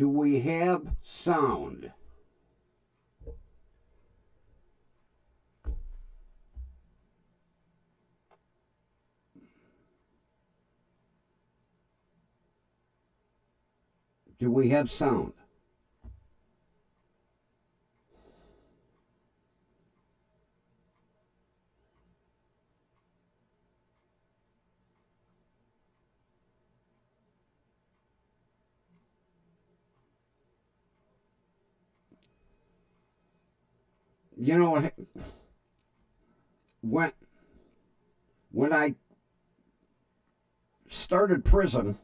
Do we have sound? Do we have sound? You know what? When I started prison,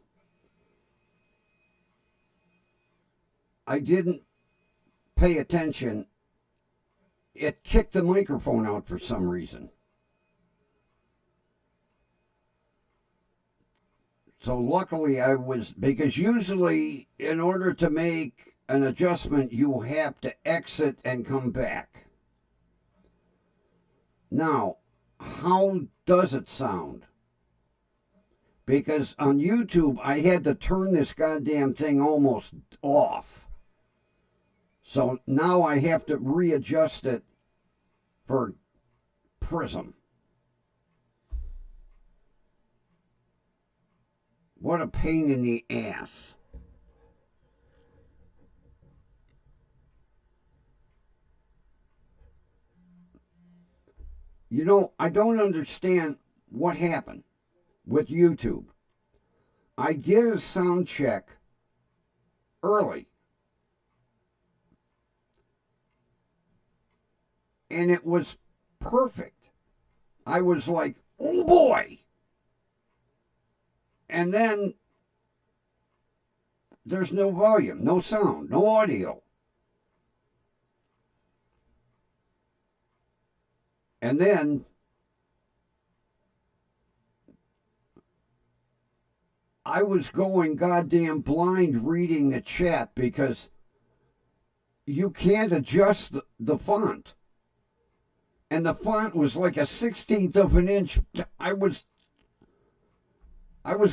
I didn't pay attention. It kicked the microphone out for some reason. So luckily I was, because usually in order to make an adjustment, you have to exit and come back. Now, how does it sound? Because on YouTube, I had to turn this goddamn thing almost off. So now I have to readjust it for Prism. What a pain in the ass. You know, I don't understand what happened with YouTube. I did a sound check early, and it was perfect. I was like, oh boy. And then there's no volume, no sound, no audio. And then I was going goddamn blind reading the chat because you can't adjust the font. And the font was like a 16th of an inch. I was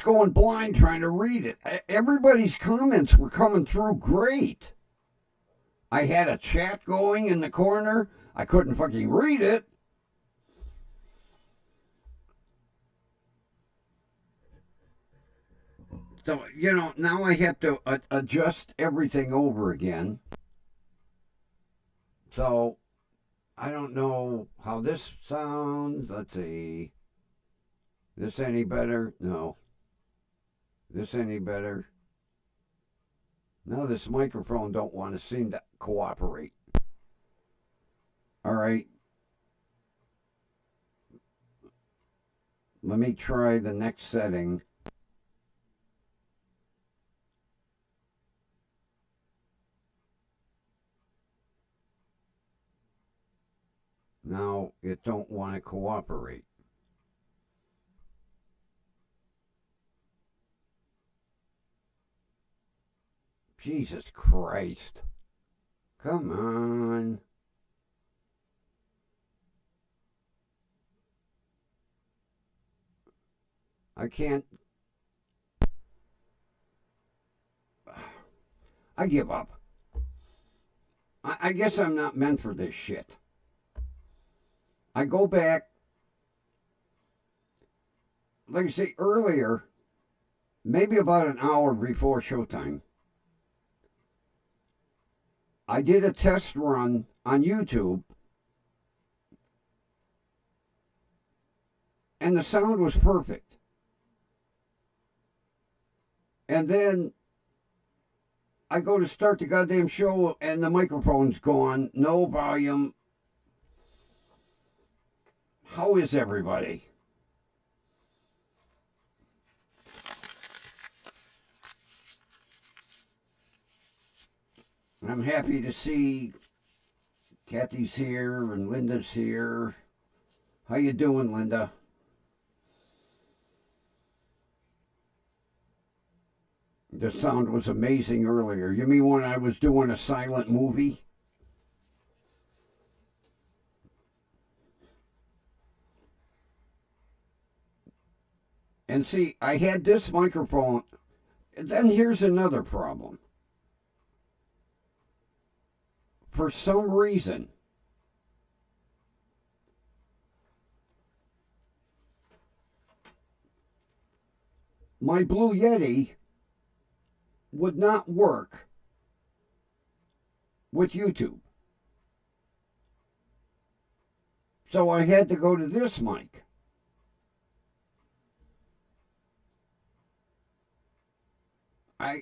going blind trying to read it. Everybody's comments were coming through great. I had a chat going in the corner. I couldn't fucking read it. So, you know, now I have to adjust everything over again. So, I don't know how this sounds. Let's see. This any better? No. This any better? No, this microphone don't want to seem to cooperate. All right. Let me try the next setting. Now it don't want to cooperate. Jesus Christ. Come on. I can't. I give up. I guess I'm not meant for this shit. I go back, like I say earlier, maybe about an hour before showtime, I did a test run on YouTube, and the sound was perfect. And then I go to start the goddamn show, and the microphone's gone, no volume. How is everybody? I'm happy to see Kathy's here and Linda's here. How you doing, Linda? The sound was amazing earlier. You mean when I was doing a silent movie? And see, I had this microphone. Then here's another problem. for some reason, my Blue Yeti would not work with YouTube. So I had to go to this mic.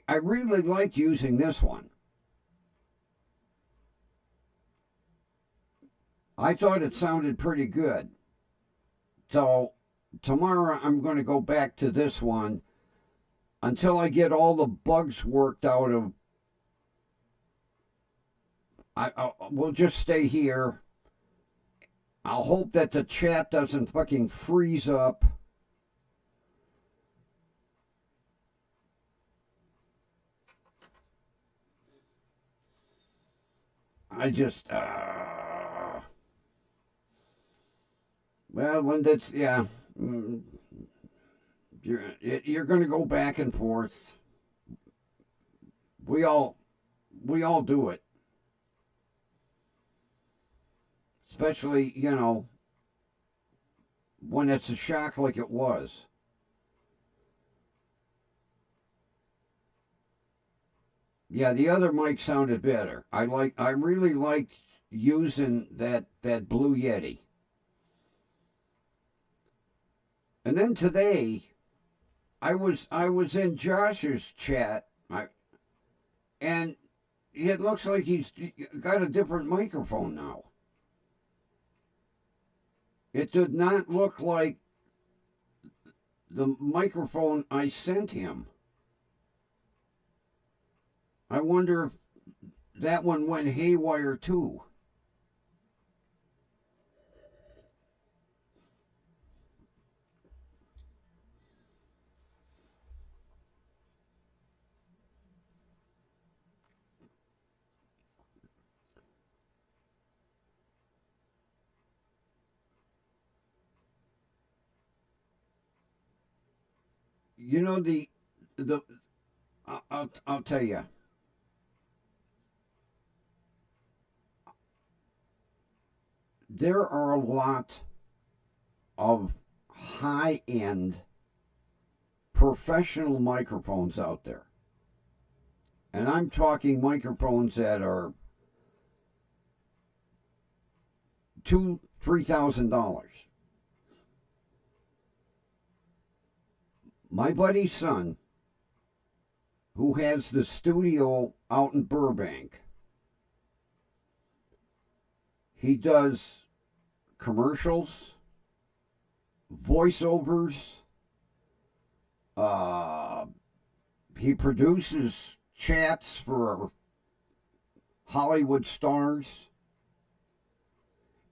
I really liked using this one. I thought it sounded pretty good. So tomorrow I'm going to go back to this one until I get all the bugs worked out of. We'll just stay here. I'll hope that the chat doesn't fucking freeze up. I just, well, when that's, yeah, you're going to go back and forth. We all do it. Especially, you know, when it's a shock like it was. Yeah, the other mic sounded better. I really liked using that Blue Yeti. And then today, I was in Josh's chat, and it looks like he's got a different microphone now. It did not look like the microphone I sent him. I wonder if that one went haywire too. You know, I'll tell you. There are a lot of high-end professional microphones out there. And I'm talking microphones that are $2,000-$3,000. My buddy's son, who has the studio out in Burbank, he does commercials, voiceovers, he produces chats for Hollywood stars.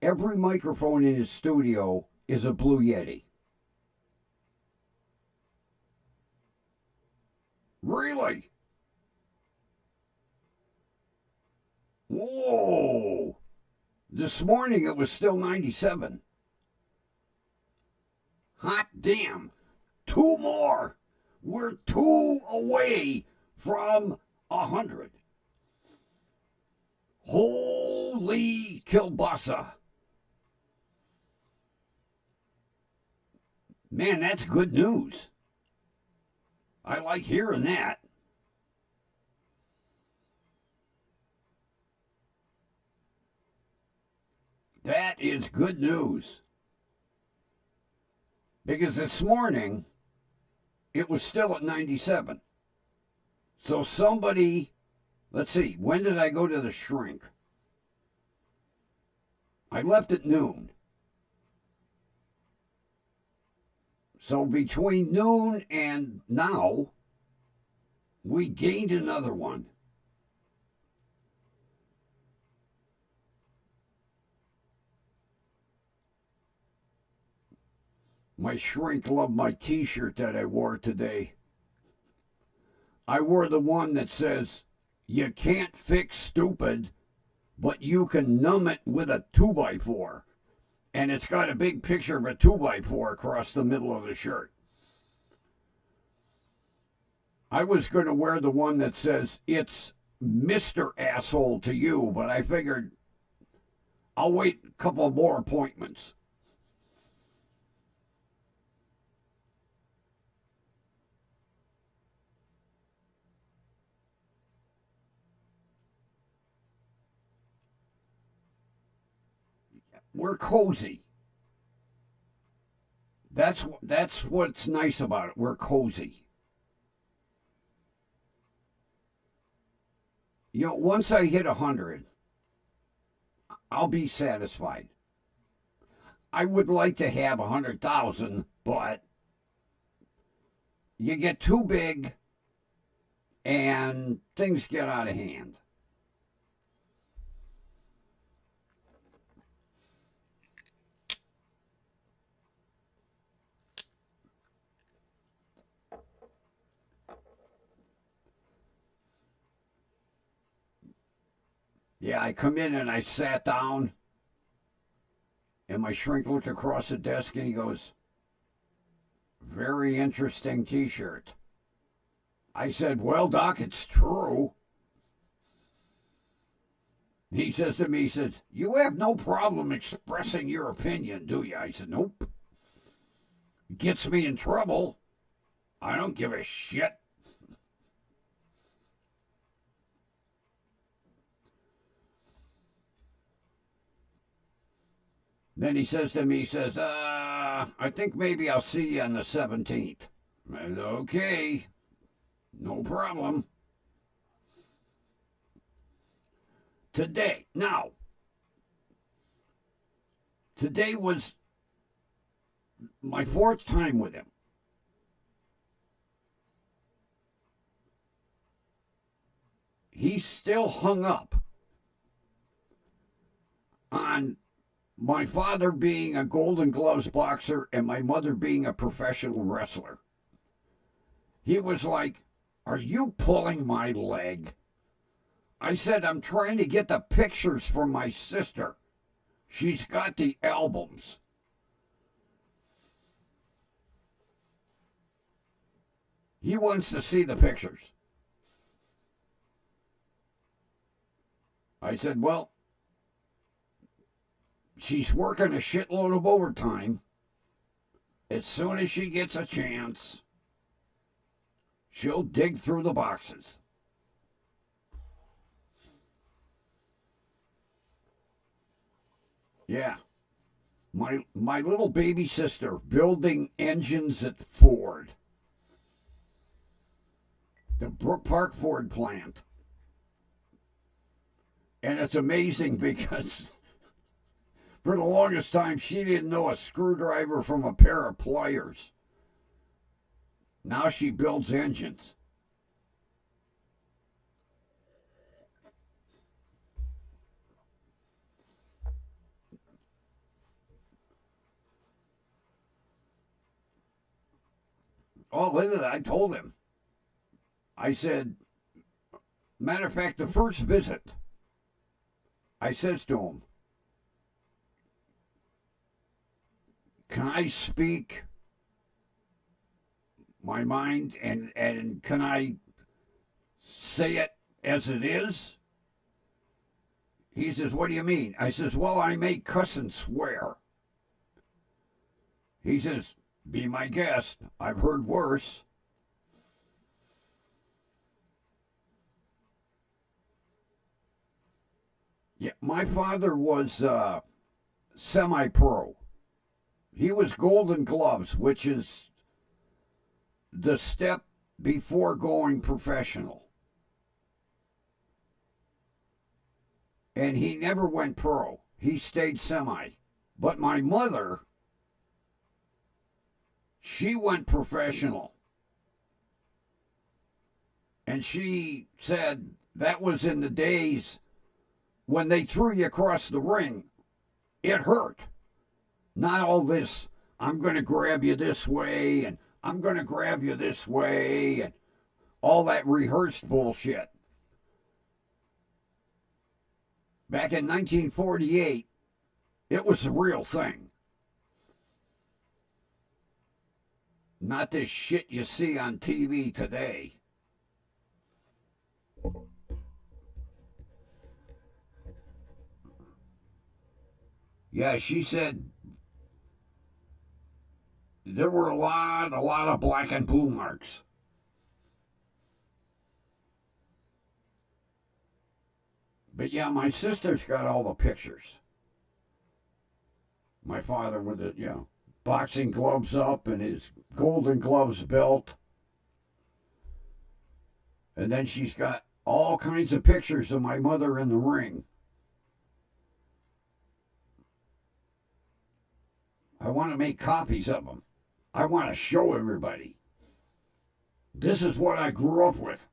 Every microphone in his studio is a Blue Yeti. Really? Whoa! This morning it was still 97. Hot damn. 2 more. We're 2 away from 100. Holy kielbasa. Man, that's good news. I like hearing that. That is good news. Because this morning, it was still at 97. So somebody, let's see, when did I go to the shrink? I left at noon. So between noon and now, we gained another one. My shrink loved my t-shirt that I wore today. I wore the one that says, "You can't fix stupid, but you can numb it with a 2x4. And it's got a big picture of a 2x4 across the middle of the shirt. I was going to wear the one that says, "It's Mr. Asshole to you, but I figured I'll wait a couple more appointments. We're cozy. That's what's nice about it. We're cozy. You know, once I hit 100, I'll be satisfied. I would like to have 100,000, but you get too big and things get out of hand. Yeah, I come in and I sat down, and my shrink looked across the desk and he goes, "Very interesting t shirt." I said, "Well, Doc, it's true." He says to me, he says, "You have no problem expressing your opinion, do you?" I said, "Nope. It gets me in trouble. I don't give a shit." Then he says to me, he says, "I think maybe I'll see you on the 17th. I said, "Okay, no problem." Now, today was my fourth time with him. He's still hung up on my father being a Golden Gloves boxer and my mother being a professional wrestler. He was like, "Are you pulling my leg?" I said, "I'm trying to get the pictures from my sister. She's got the albums." He wants to see the pictures. I said, "Well, she's working a shitload of overtime. As soon as she gets a chance, she'll dig through the boxes." Yeah. My little baby sister building engines at Ford, the Brook Park Ford plant. And it's amazing because for the longest time she didn't know a screwdriver from a pair of pliers. Now she builds engines. Oh, look at that. I told him. I said, matter of fact, the first visit, I says to him, "Can I speak my mind and can I say it as it is?" He says, "What do you mean?" I says, "Well, I may cuss and swear." He says, "Be my guest. I've heard worse." Yeah, my father was semi-pro. He was Golden Gloves, which is the step before going professional. And he never went pro. He stayed semi. But my mother, she went professional. And she said that was in the days when they threw you across the ring. It hurt. Not all this, "I'm going to grab you this way and I'm going to grab you this way," and all that rehearsed bullshit. Back in 1948, it was the real thing. Not this shit you see on TV today. Yeah, she said there were a lot of black and blue marks. But yeah, my sister's got all the pictures. My father with the, boxing gloves up and his golden gloves belt. And then she's got all kinds of pictures of my mother in the ring. I want to make copies of them. I want to show everybody. This is what I grew up with.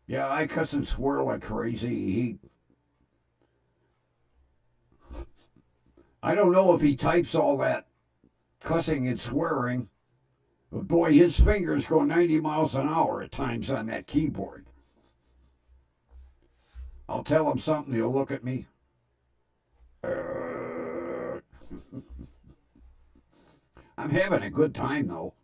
Yeah, I cuss and swear like crazy. I don't know if he types all that cussing and swearing, but boy, his fingers go 90 miles an hour at times on that keyboard. I'll tell him something, he'll look at me. I'm having a good time though.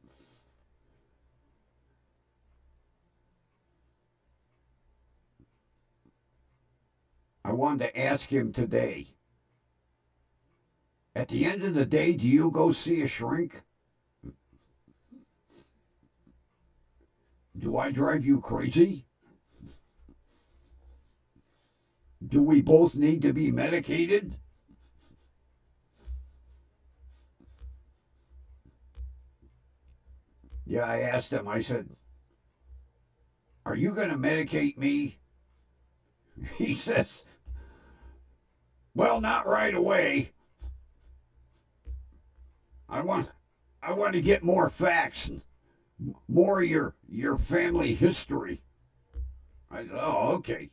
I wanted to ask him today. At the end of the day, do you go see a shrink? Do I drive you crazy? Do we both need to be medicated? Yeah, I asked him, I said, are you going to medicate me? He says, well, not right away. I want to get more facts, more of your family history. I said, oh, okay.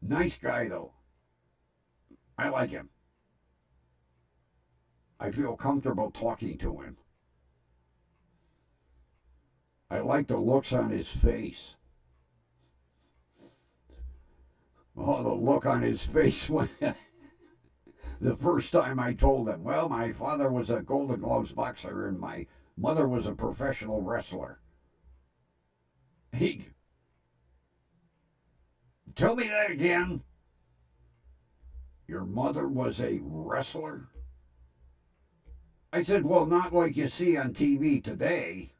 Nice guy though. I like him. I feel comfortable talking to him. I like the looks on his face. Oh, the look on his face when the first time I told him, well, my father was a Golden Gloves boxer and my mother was a professional wrestler. He, tell me that again. Your mother was a wrestler? I said, well, not like you see on TV today.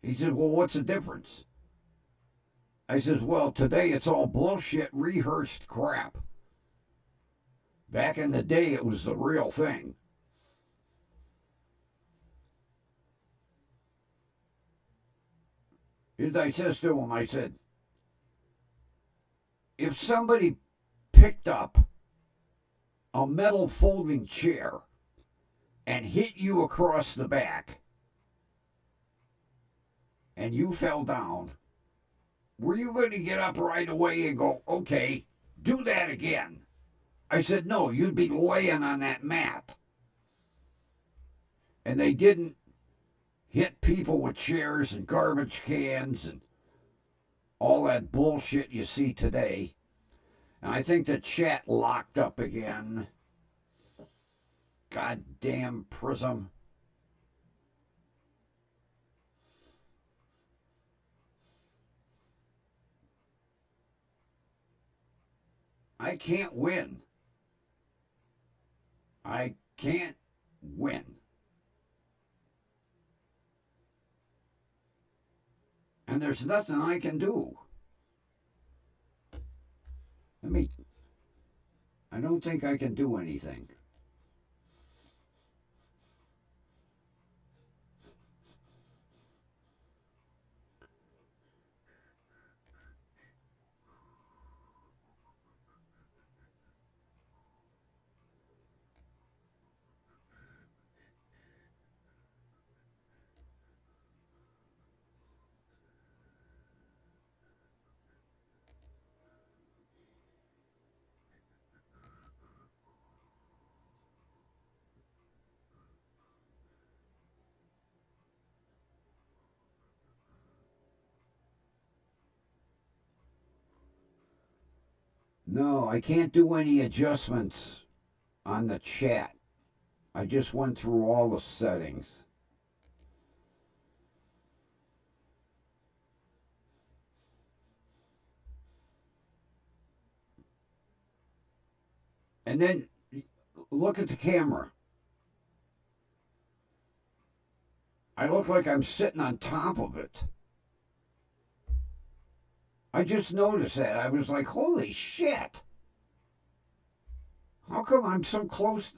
He said, well, what's the difference? I says, well, today it's all bullshit, rehearsed crap. Back in the day, it was the real thing. As I says to him, I said, if somebody picked up a metal folding chair and hit you across the back and you fell down, were you going to get up right away and go, okay, do that again? I said, no, you'd be laying on that mat. And they didn't hit people with chairs and garbage cans and all that bullshit you see today. And I think the chat locked up again. Goddamn Prism. I can't win. I can't win. And there's nothing I can do. I don't think I can do anything. No, I can't do any adjustments on the chat. I just went through all the settings. And then look at the camera. I look like I'm sitting on top of it. I just noticed that. I was like, holy shit. How come I'm so close?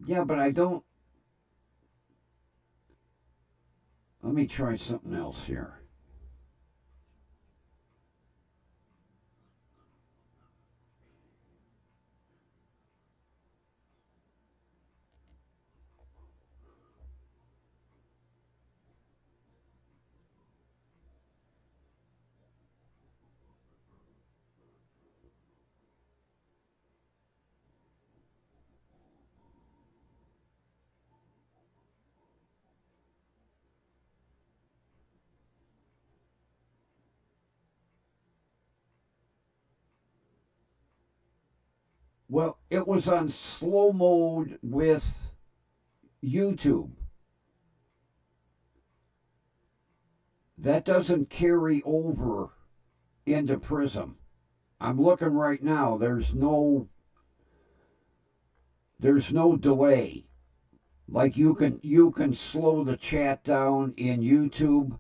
Yeah, but I don't. Let me try something else here. Well, it was on slow mode with YouTube. That doesn't carry over into Prism. I'm looking right now. There's no delay. Like you can slow the chat down in YouTube.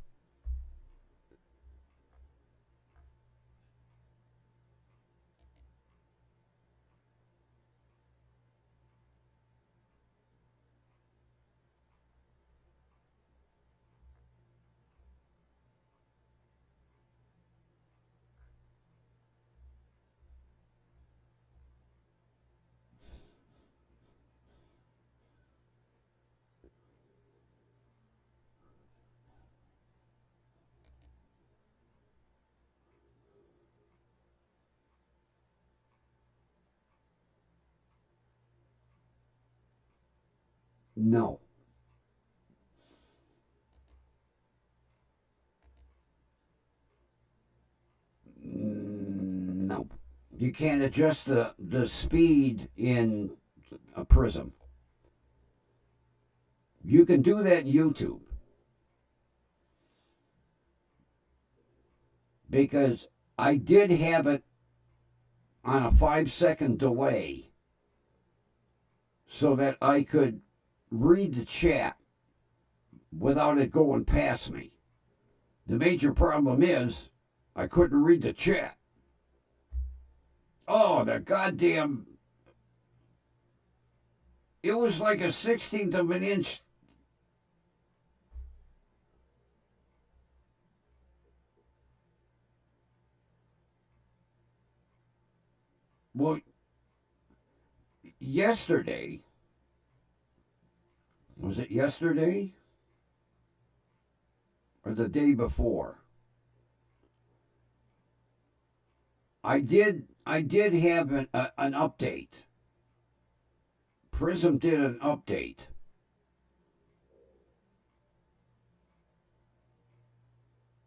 No. No. You can't adjust the speed in a Prism. You can do that in YouTube because I did have it on a 5-second delay so that I could read the chat without it going past me. The major problem is I couldn't read the chat. Oh, the goddamn. It was like a 16th of an inch. Well, yesterday, was it yesterday or the day before? I did have an update. Prism did an update.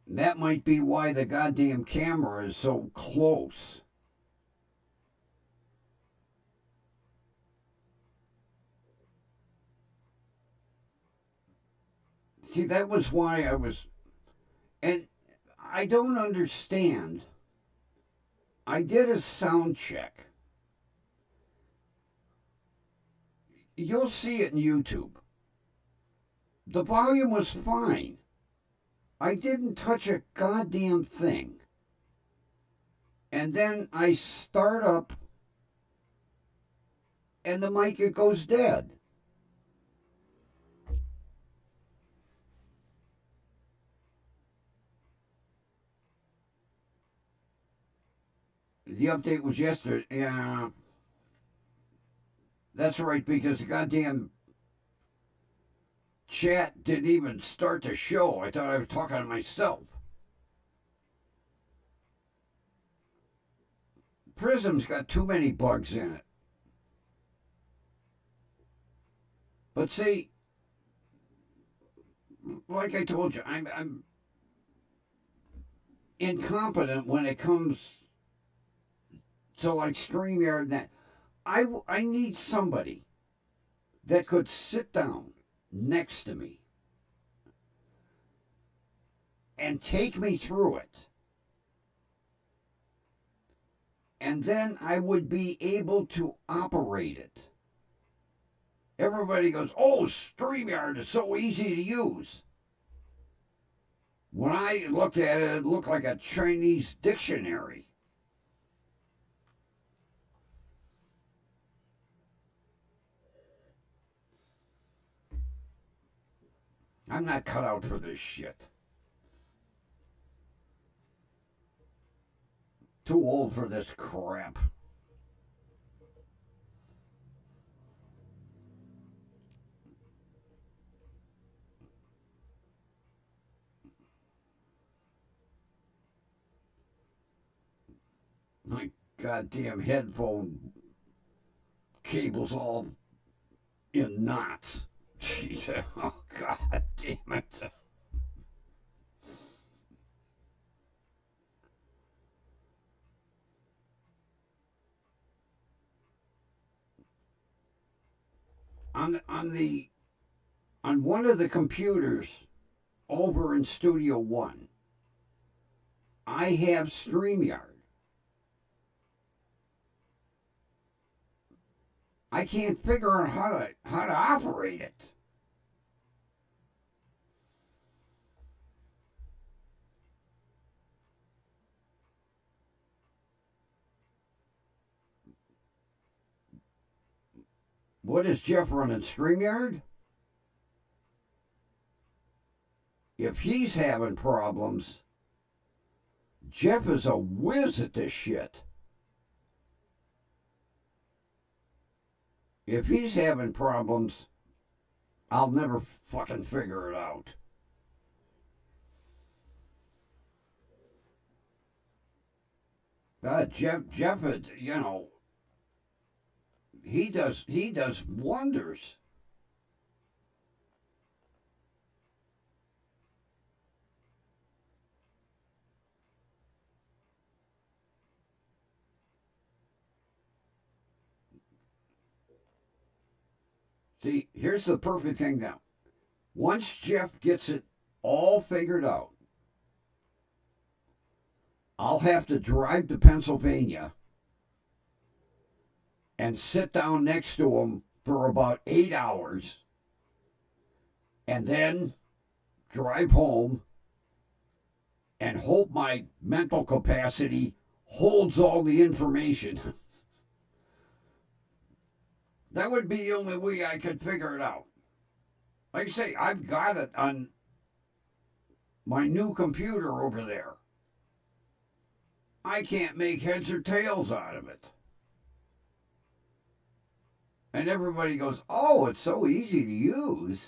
That might be why the goddamn camera is so close. See, that was why I was. And I don't understand. I did a sound check. You'll see it in YouTube. The volume was fine. I didn't touch a goddamn thing. And then I start up and the mic, it goes dead. The update was yesterday. Yeah, that's right, because the goddamn chat didn't even start the show. I thought I was talking to myself. Prism's got too many bugs in it. But see, like I told you, I'm incompetent when it comes to like StreamYard and that. I need somebody that could sit down next to me and take me through it. And then I would be able to operate it. Everybody goes, oh, StreamYard is so easy to use. When I looked at it, it looked like a Chinese dictionary. I'm not cut out for this shit. Too old for this crap. My goddamn headphone cable's all in knots. Jeez, oh god damn it. On one of the computers over in Studio One, I have StreamYard. I can't figure out how to operate it. What is Jeff running? StreamYard? If he's having problems, Jeff is a whiz at this shit. If he's having problems, I'll never fucking figure it out. Jeff, you know, he does wonders. See, here's the perfect thing now. Once Jeff gets it all figured out, I'll have to drive to Pennsylvania and sit down next to him for about 8 hours and then drive home and hope my mental capacity holds all the information. That would be the only way I could figure it out. Like I say, I've got it on my new computer over there. I can't make heads or tails out of it. And everybody goes, oh, it's so easy to use.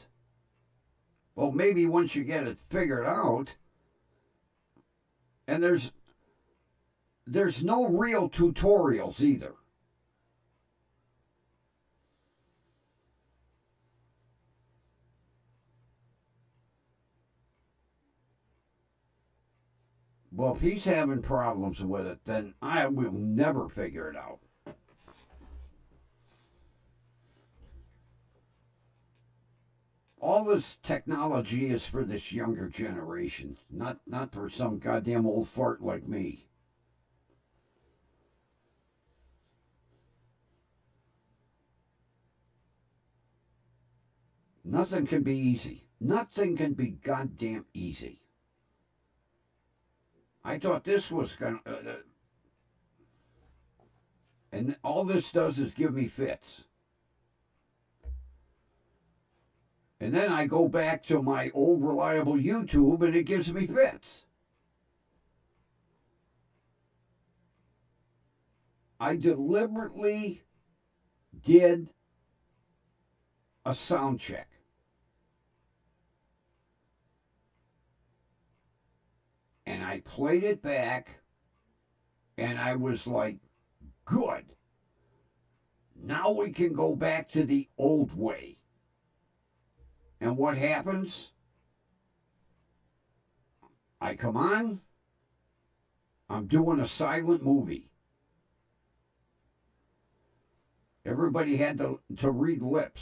Well, maybe once you get it figured out. And there's no real tutorials either. Well, if he's having problems with it, then I will never figure it out. All this technology is for this younger generation, not for some goddamn old fart like me. Nothing can be easy. Nothing can be goddamn easy. I thought this was gonna, and all this does is give me fits. And then I go back to my old reliable YouTube and it gives me fits. I deliberately did a sound check. And I played it back and I was like, good. Now we can go back to the old way. And what happens? I come on, I'm doing a silent movie. Everybody had to read lips.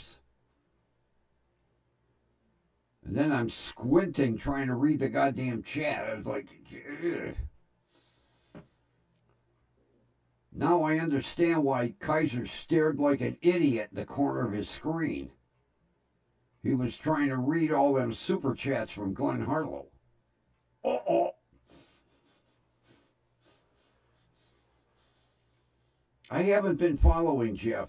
And then I'm squinting trying to read the goddamn chat. I was like, ugh. Now I understand why Kaiser stared like an idiot at the corner of his screen. He was trying to read all them super chats from Glenn Harlow. Uh-oh. I haven't been following Jeff.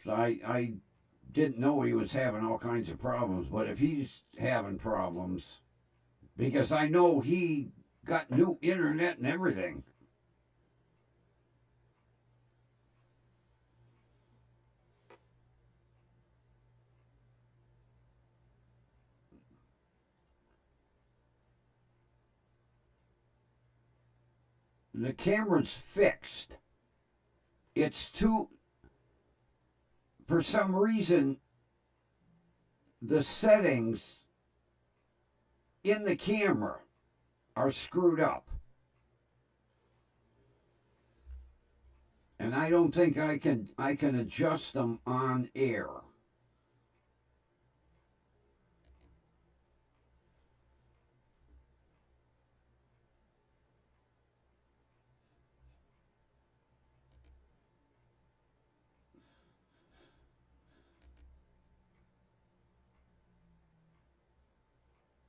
So I didn't know he was having all kinds of problems, but if he's having problems, because I know he got new internet and everything. The camera's fixed. It's too, for some reason, the settings in the camera are screwed up. And I don't think I can adjust them on air.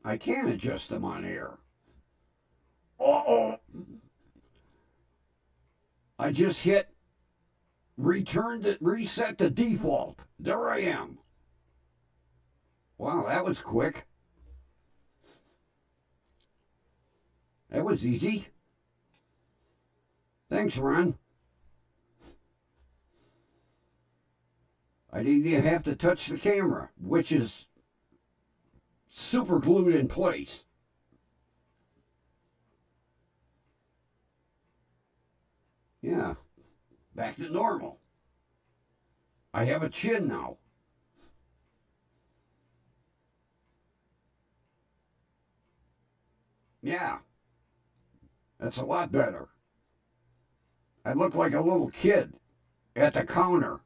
I can adjust them on air. Uh-oh. I just hit reset the default. There I am. Wow, that was quick. That was easy. Thanks, Ron. I didn't even have to touch the camera, which is super glued in place. Yeah, back to normal. I have a chin now. Yeah, that's a lot better. I look like a little kid at the counter.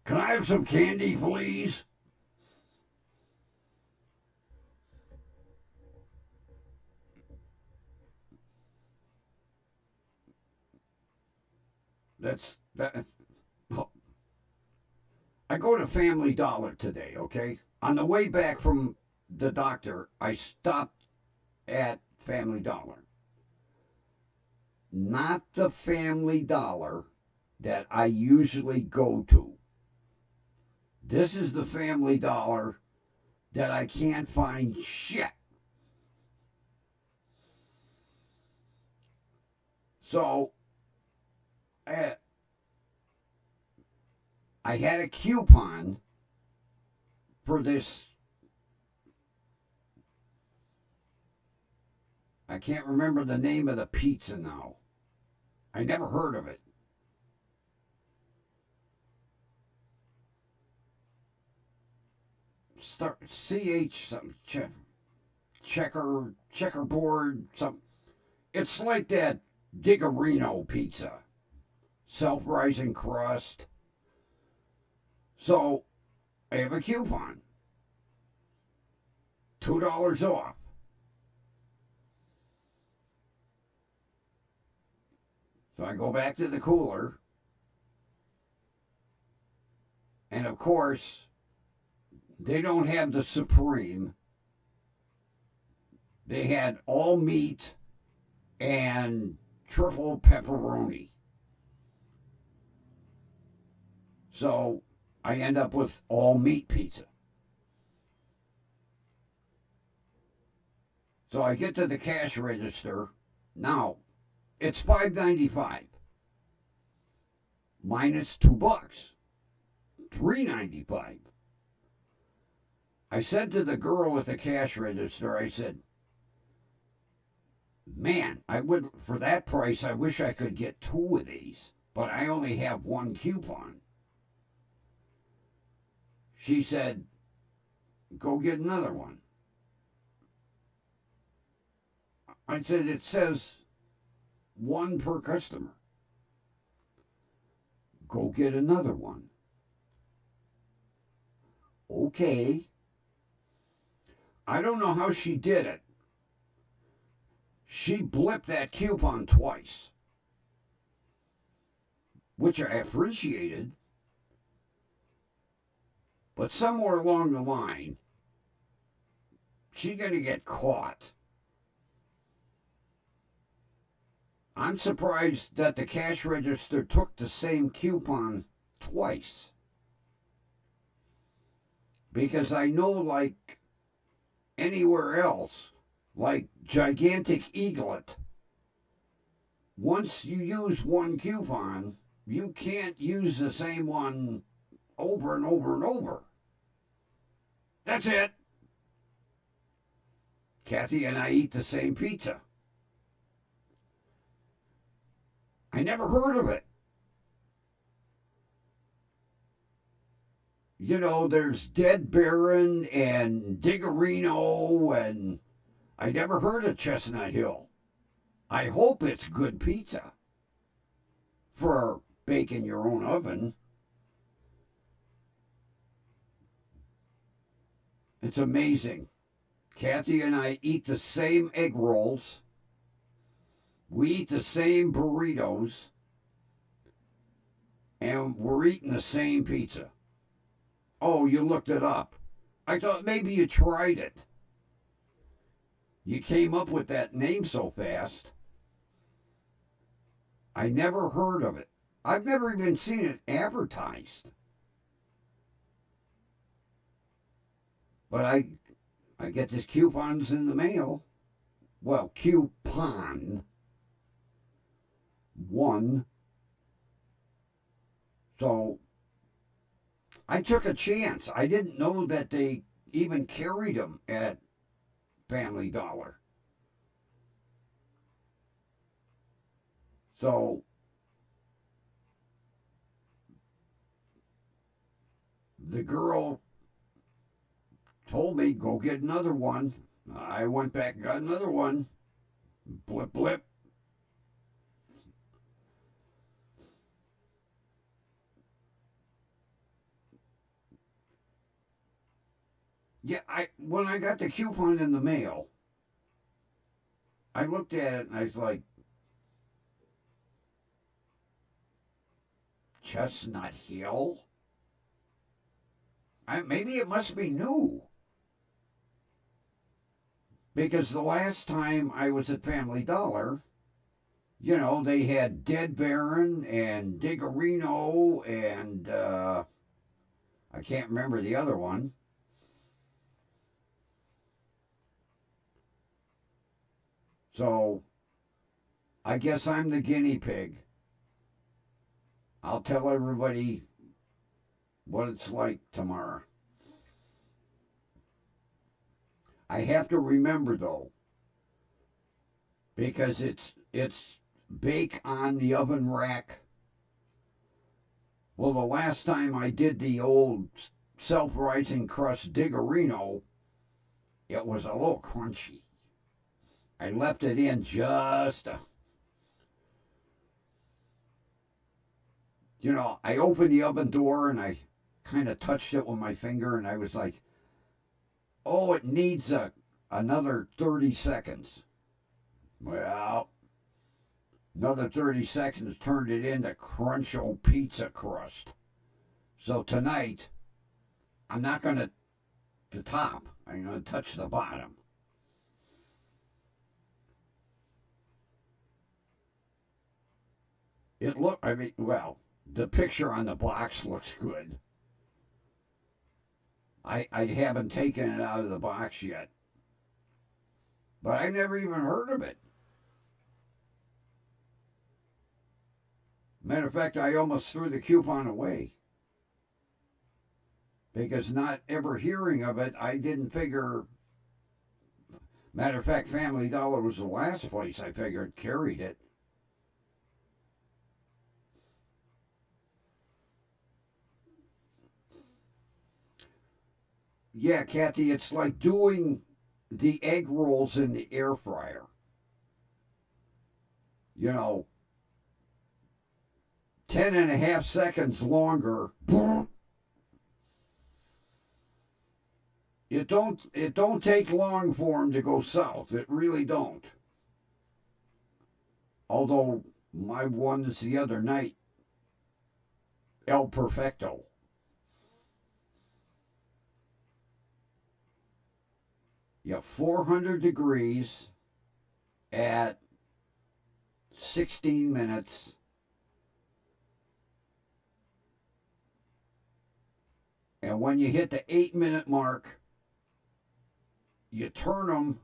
Can I have some candy, please? That's that. Oh. I go to Family Dollar today, okay? On the way back from the doctor, I stopped at Family Dollar. Not the Family Dollar that I usually go to. This is the Family Dollar that I can't find shit. So, I had a coupon for this. I can't remember the name of the pizza now. I never heard of it. Start CH something checkerboard something. It's like that Diggerino pizza, self-rising crust. So I have a coupon, $2 off. So I go back to the cooler, and of course, they don't have the Supreme. They had all meat and truffle pepperoni. So I end up with all meat pizza. So I get to the cash register. Now, it's $5.95 minus $2, $3.95. I said to the girl at the cash register, I said, man, I would, for that price, I wish I could get 2 of these, but I only have 1 coupon. She said, Go get another one. I said, it says one per customer. Go get another one. Okay. I don't know how she did it. She blipped that coupon twice, which I appreciated. But somewhere along the line, she's going to get caught. I'm surprised that the cash register took the same coupon twice. Because I know, like anywhere else, like Gigantic Eaglet, once you use one coupon, you can't use the same one over and over and over. That's it. Kathy and I eat the same pizza. I never heard of it. You know, there's Dead Baron and Diggerino, and I never heard of Chestnut Hill. I hope it's good pizza for baking your own oven. It's amazing. Kathy and I eat the same egg rolls. We eat the same burritos. And we're eating the same pizza. Oh, you looked it up. I thought maybe you tried it. You came up with that name so fast. I never heard of it. I've never even seen it advertised. But I get these coupons in the mail. Well, coupon. One. So I took a chance. I didn't know that they even carried them at Family Dollar. So the girl told me, go get another one. I went back and got another one. Blip, blip. Yeah, when I got the coupon in the mail, I looked at it and I was like, Chestnut Hill? Maybe it must be new. Because the last time I was at Family Dollar, you know, they had Dead Baron and Diggerino and I can't remember the other one. So I guess I'm the guinea pig. I'll tell everybody what it's like tomorrow. I have to remember though, because it's bake on the oven rack. Well, the last time I did the old self-rising crust Diggerino, it was a little crunchy. I left it in just you know, I opened the oven door and I kind of touched it with my finger and I was like, oh, it needs another 30 seconds. Well, another 30 seconds turned it into cruncho pizza crust. So tonight, I'm not going to the top. I'm going to touch the bottom. Well, the picture on the box looks good. I haven't taken it out of the box yet. But I never even heard of it. Matter of fact, I almost threw the coupon away. Because not ever hearing of it, I didn't figure. Matter of fact, Family Dollar was the last place I figured carried it. Yeah, Kathy, it's like doing the egg rolls in the air fryer. You know, 10.5 seconds longer. It don't take long for them to go south. It really don't. Although my ones the other night, El Perfecto. Yeah, 400 degrees at 16 minutes. And when you hit the 8 minute mark, you turn them.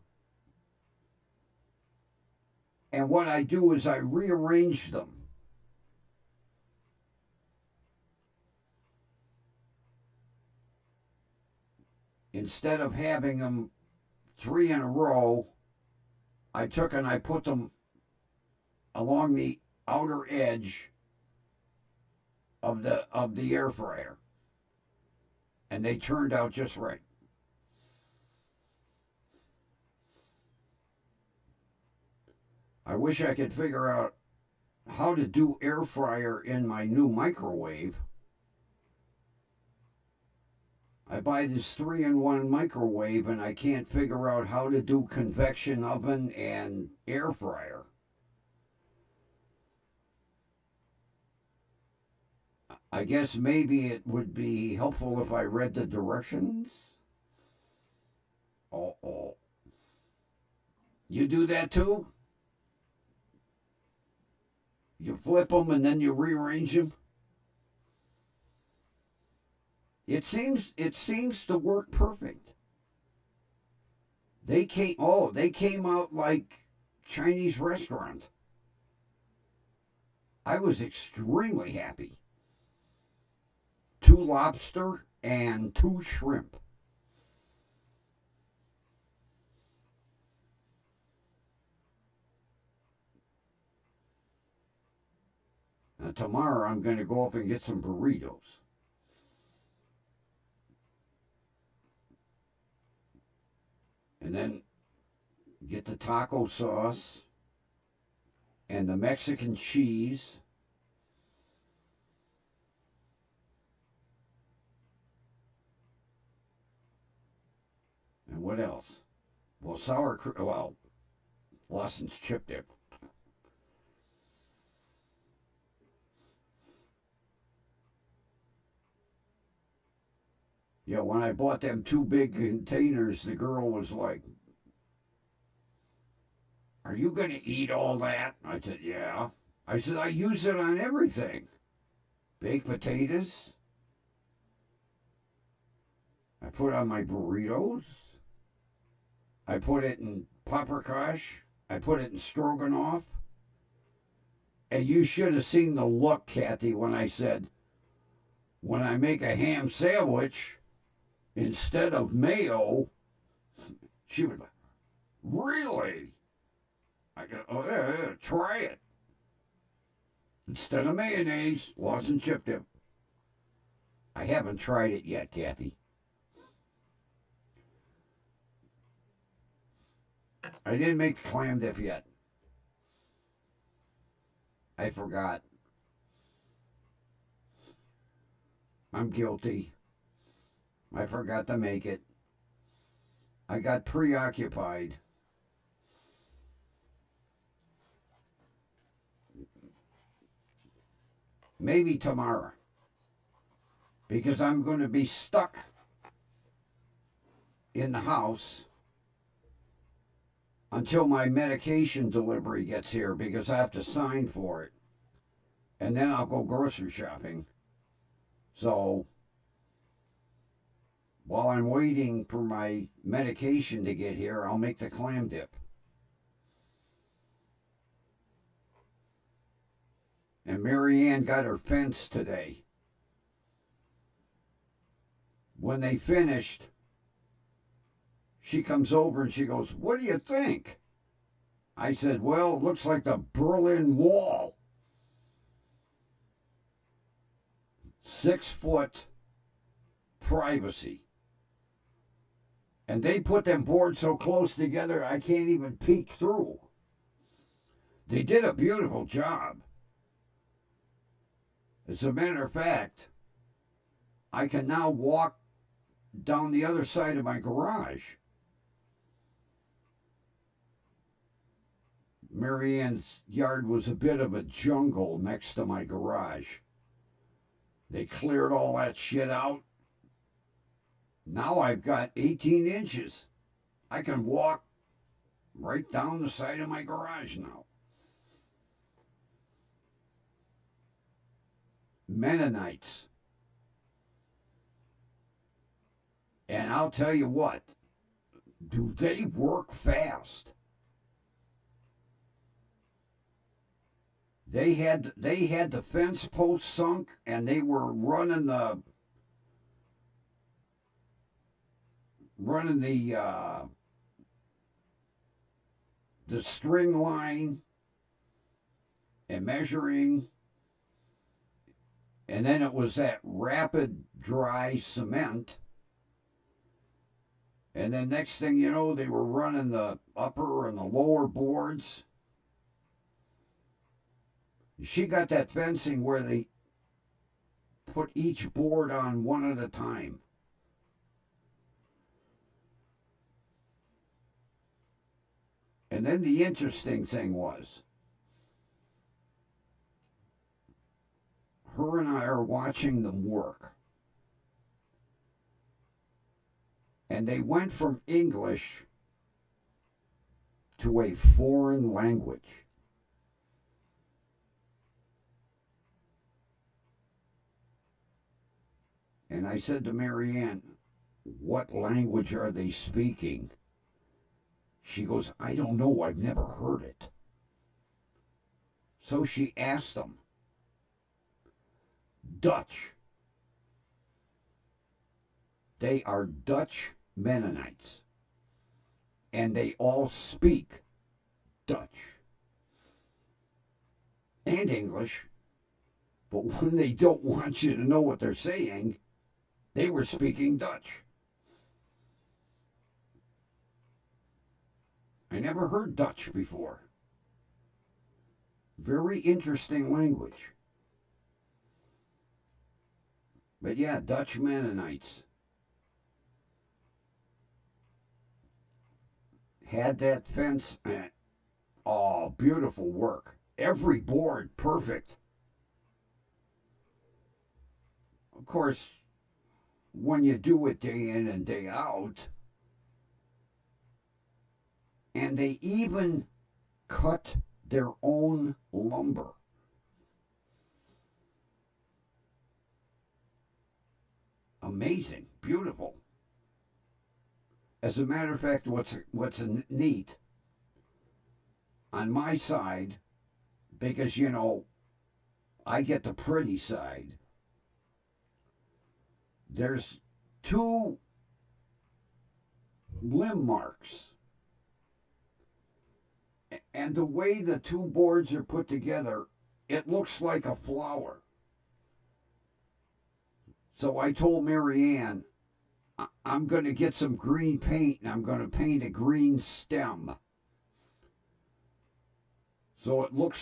And what I do is I rearrange them. Instead of having them three in a row, I took and I put them along the outer edge of the air fryer, and they turned out just right. I wish I could figure out how to do air fryer in my new microwave. I buy this 3-in-1 microwave and I can't figure out how to do convection oven and air fryer. I guess maybe it would be helpful if I read the directions. Oh. You do that too? You flip them and then you rearrange them? It seems to work perfect. They came out like Chinese restaurant. I was extremely happy. 2 lobster and 2 shrimp. Now, tomorrow I'm going to go up and get some burritos. And then get the taco sauce and the Mexican cheese. And what else? Well, sour cream. Well, Lawson's chip dip. Yeah, when I bought them 2 big containers, the girl was like, "Are you going to eat all that?" I said, "Yeah." I said, "I use it on everything. Baked potatoes. I put on my burritos. I put it in paprikash. I put it in stroganoff." And you should have seen the look, Kathy, when I said, when I make a ham sandwich, instead of mayo, she was like, "Really?" I go, "Oh, yeah, try it. Instead of mayonnaise, Lawson chip dip." I haven't tried it yet, Kathy. I didn't make the clam dip yet. I forgot. I'm guilty. I forgot to make it. I got preoccupied. Maybe tomorrow. Because I'm going to be stuck in the house until my medication delivery gets here because I have to sign for it. And then I'll go grocery shopping. So while I'm waiting for my medication to get here, I'll make the clam dip. And Marianne got her fence today. When they finished, she comes over and she goes, "What do you think?" I said, "Well, it looks like the Berlin Wall." 6 foot privacy. And they put them boards so close together I can't even peek through. They did a beautiful job. As a matter of fact, I can now walk down the other side of my garage. Marianne's yard was a bit of a jungle next to my garage. They cleared all that shit out. Now I've got 18 inches. I can walk right down the side of my garage now. Mennonites. And I'll tell you what, do they work fast? They had the fence post sunk, and they were running the string line and measuring, and then it was that rapid dry cement. And then next thing you know, they were running the upper and the lower boards. She got that fencing where they put each board on one at a time. And then the interesting thing was, her and I are watching them work. And they went from English to a foreign language. And I said to Marianne, what language are they speaking? She goes, I don't know, I've never heard it. So she asked them. Dutch. They are Dutch Mennonites. And they all speak Dutch. And English. But when they don't want you to know what they're saying, they were speaking Dutch. I never heard Dutch before. Very interesting language. But yeah, Dutch Mennonites had that fence. Oh, beautiful work. Every board perfect. Of course, when you do it day in and day out, and they even cut their own lumber. Amazing, beautiful. As a matter of fact, what's neat, on my side, because, you know, I get the pretty side, there's 2 limb marks. And the way the 2 boards are put together, it looks like a flower. So I told Marianne, I'm going to get some green paint and I'm going to paint a green stem. So it looks,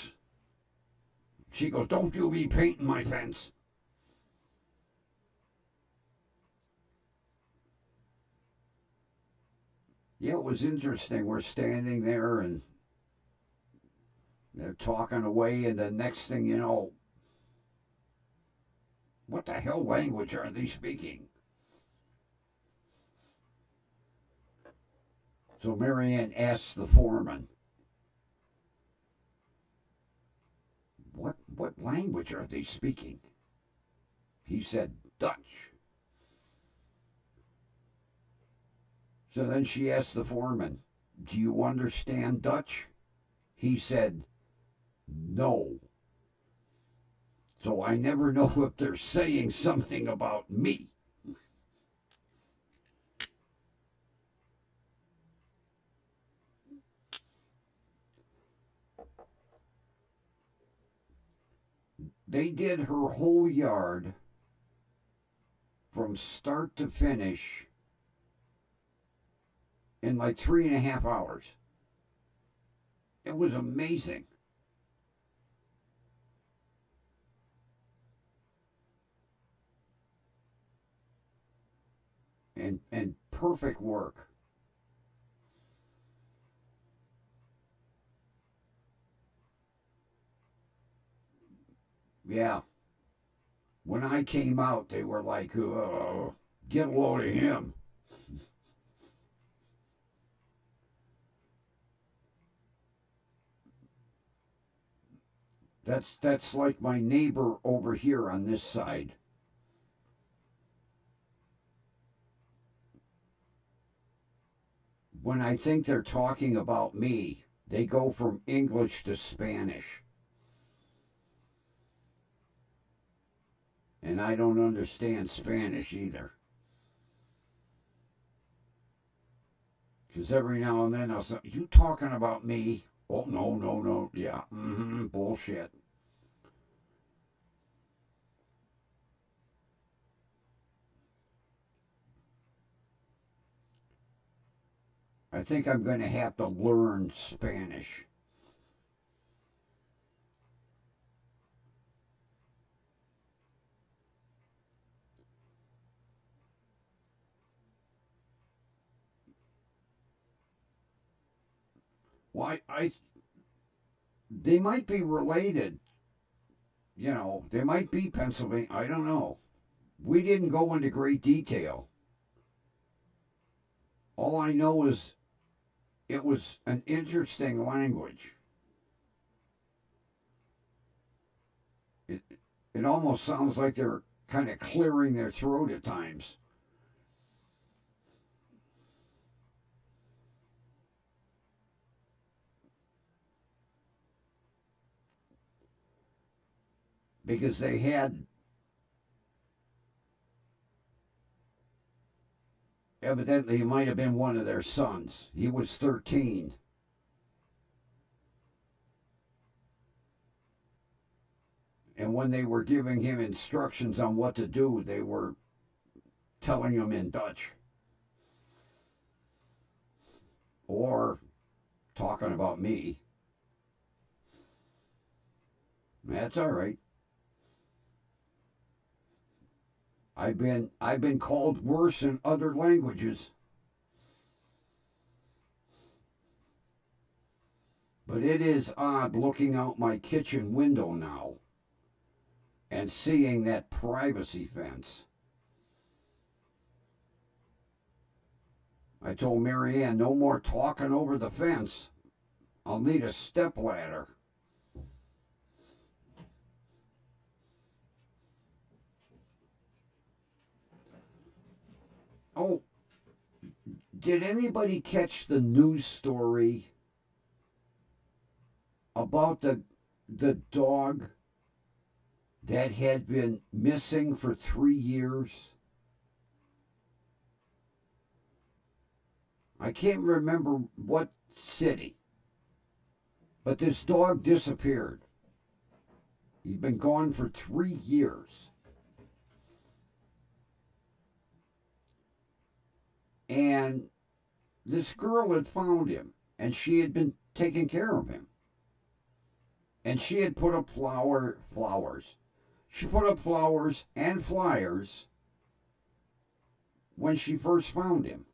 she goes, don't you be painting my fence. Yeah, it was interesting. We're standing there and they're talking away, and the next thing you know, what the hell language are they speaking? So Marianne asked the foreman, what language are they speaking? He said, Dutch. So then she asked the foreman, do you understand Dutch? He said, no. So I never know if they're saying something about me. They did her whole yard from start to finish in like 3.5 hours. It was amazing. And perfect work. Yeah. When I came out, they were like, get a load of him. That's like my neighbor over here on this side. When I think they're talking about me, they go from English to Spanish. And I don't understand Spanish either. Because every now and then I'll say, you talking about me? Oh, no, no, no. Yeah, bullshit. I think I'm going to have to learn Spanish. Why, they might be related. They might be Pennsylvania. I don't know. We didn't go into great detail. All I know is it was an interesting language. It, it almost sounds like they're kind of clearing their throat at times. Because they had, evidently, it might have been one of their sons. He was 13. And when they were giving him instructions on what to do, they were telling him in Dutch or talking about me. That's all right. I've been called worse in other languages. But it is odd looking out my kitchen window now and seeing that privacy fence. I told Marianne, no more talking over the fence. I'll need a step ladder. Oh, did anybody catch the news story about the dog that had been missing for 3 years? I can't remember what city, but this dog disappeared. He'd been gone for 3 years. And this girl had found him, and she had been taking care of him. And she had put up flowers. She put up flowers and flyers when she first found him.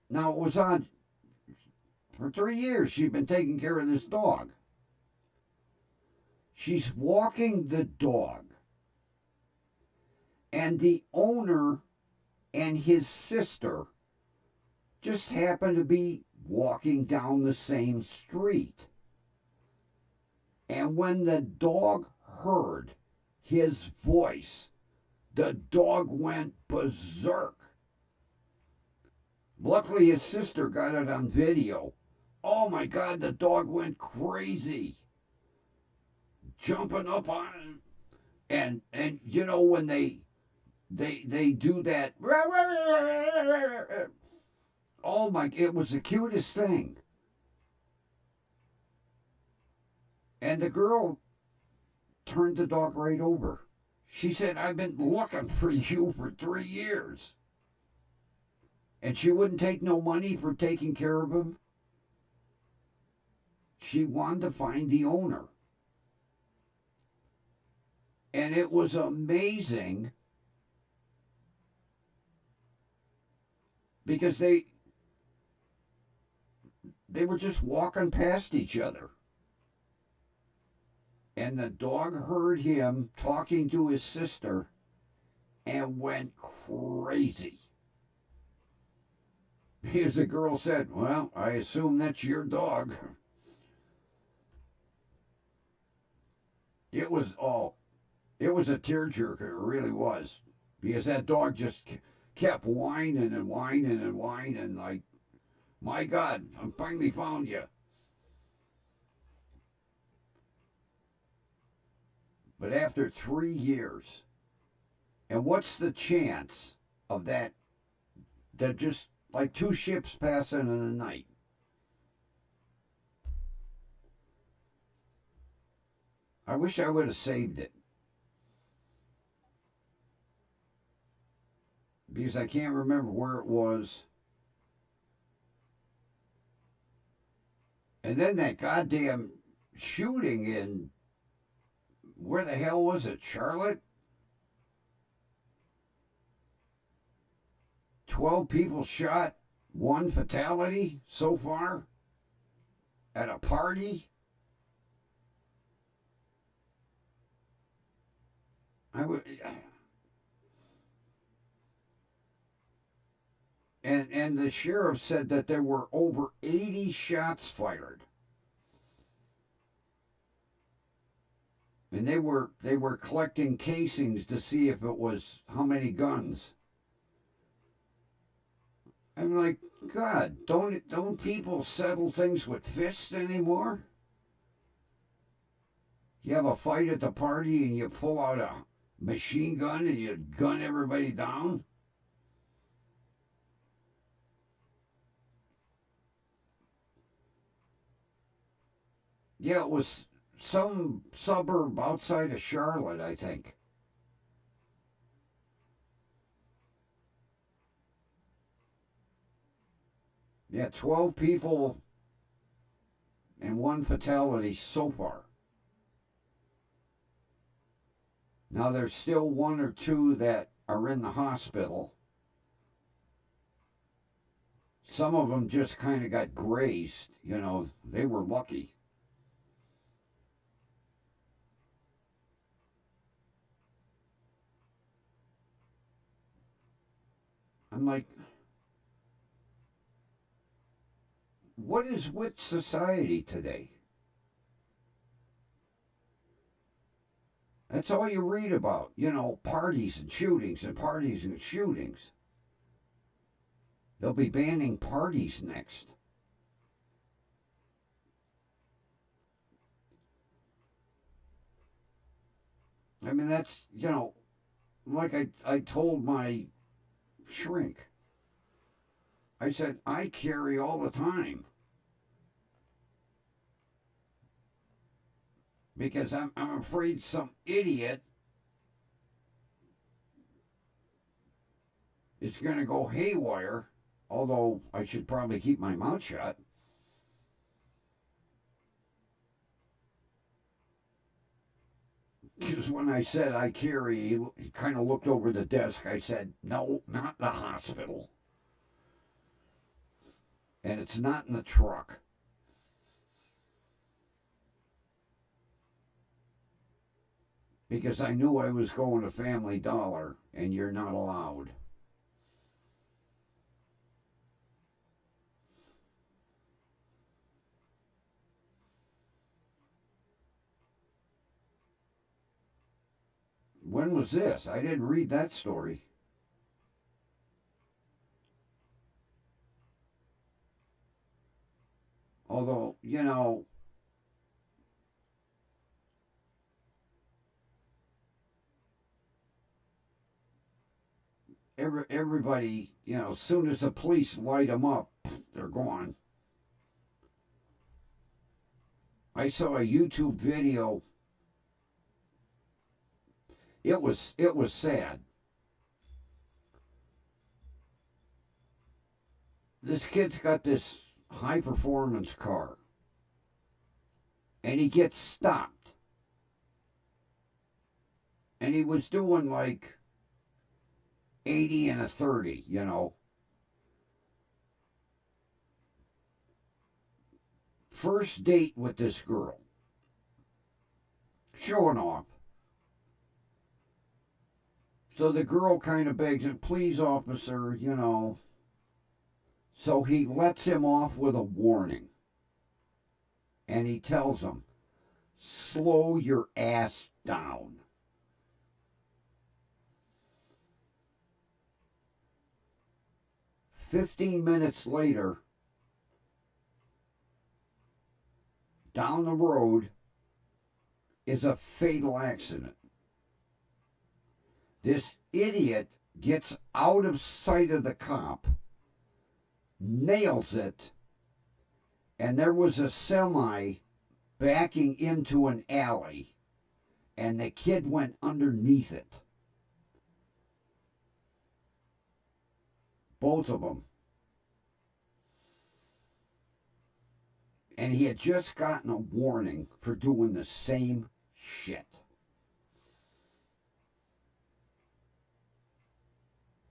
Now, it was odd. For 3 years, she'd been taking care of this dog. She's walking the dog, and the owner and his sister just happen to be walking down the same street. And when the dog heard his voice, the dog went berserk. Luckily, his sister got it on video. Oh my God, the dog went crazy, jumping up on him. And when they do that, oh my, it was the cutest thing. And the girl turned the dog right over. She said, I've been looking for you for 3 years. And she wouldn't take no money for taking care of him. She wanted to find the owner. And it was amazing because they were just walking past each other. And the dog heard him talking to his sister and went crazy. Because the girl said, "Well, I assume that's your dog." It was it was a tearjerker. It really was, because that dog just kept whining and whining and whining, like, "My God, I finally found you." But after 3 years, and what's the chance of that? That just like two ships passing in the night. I wish I would have saved it, because I can't remember where it was. And then that goddamn shooting in, where the hell was it? Charlotte? 12 people shot, one fatality so far at a party. I would, and the sheriff said that there were over 80 shots fired. And they were collecting casings to see if it was how many guns. I'm like, God, don't people settle things with fists anymore? You have a fight at the party and you pull out a machine gun and you gun everybody down? Yeah, it was some suburb outside of Charlotte, I think. Yeah, 12 people and one fatality so far. Now, there's still one or two that are in the hospital. Some of them just kind of got grazed. They were lucky. I'm like, what is with society today? That's all you read about. Parties and shootings and parties and shootings. They'll be banning parties next. I mean, that's, like I told my shrink, I said, I carry all the time. Because I'm afraid some idiot is going to go haywire, although I should probably keep my mouth shut. Because when I said I carry, he kind of looked over the desk. I said, no, not the hospital. And it's not in the truck. Because I knew I was going to Family Dollar, and you're not allowed. When was this? I didn't read that story. Although, everybody, as soon as the police light them up, they're gone. I saw a YouTube video. It was sad. this kid's got this high performance car, and he gets stopped, and he was doing like 80 and a 30, you know. First date with this girl, showing off. So the girl kind of begs him, please, officer, you know. So he lets him off with a warning. And he tells him, slow your ass down. "15 minutes later, down the road is a fatal accident. This idiot gets out of sight of the cop, nails it, and there was a semi backing into an alley, and the kid went underneath it. Both of them. And he had just gotten a warning for doing the same shit.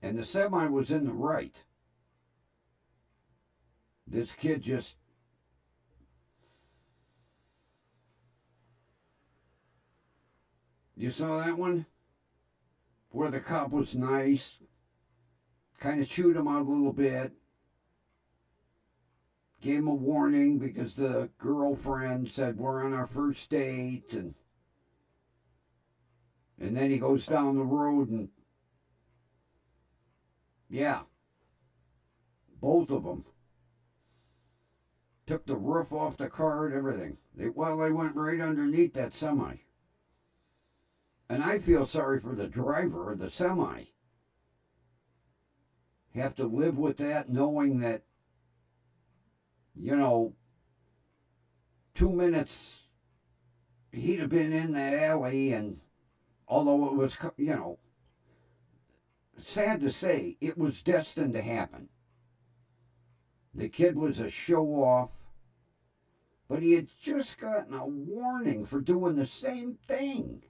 And the semi was in the right. This kid just... You saw that one? Where the cop was nice, kind of chewed him out a little bit, gave him a warning because the girlfriend said we're on our first date, and then he goes down the road and, yeah, both of them took the roof off the car and everything. They went right underneath that semi. And I feel sorry for the driver of the semi. Have to live with that, knowing that, you know, 2 minutes he'd have been in that alley, and although it was, you know, sad to say, it was destined to happen. The kid was a show-off, but he had just gotten a warning for doing the same thing.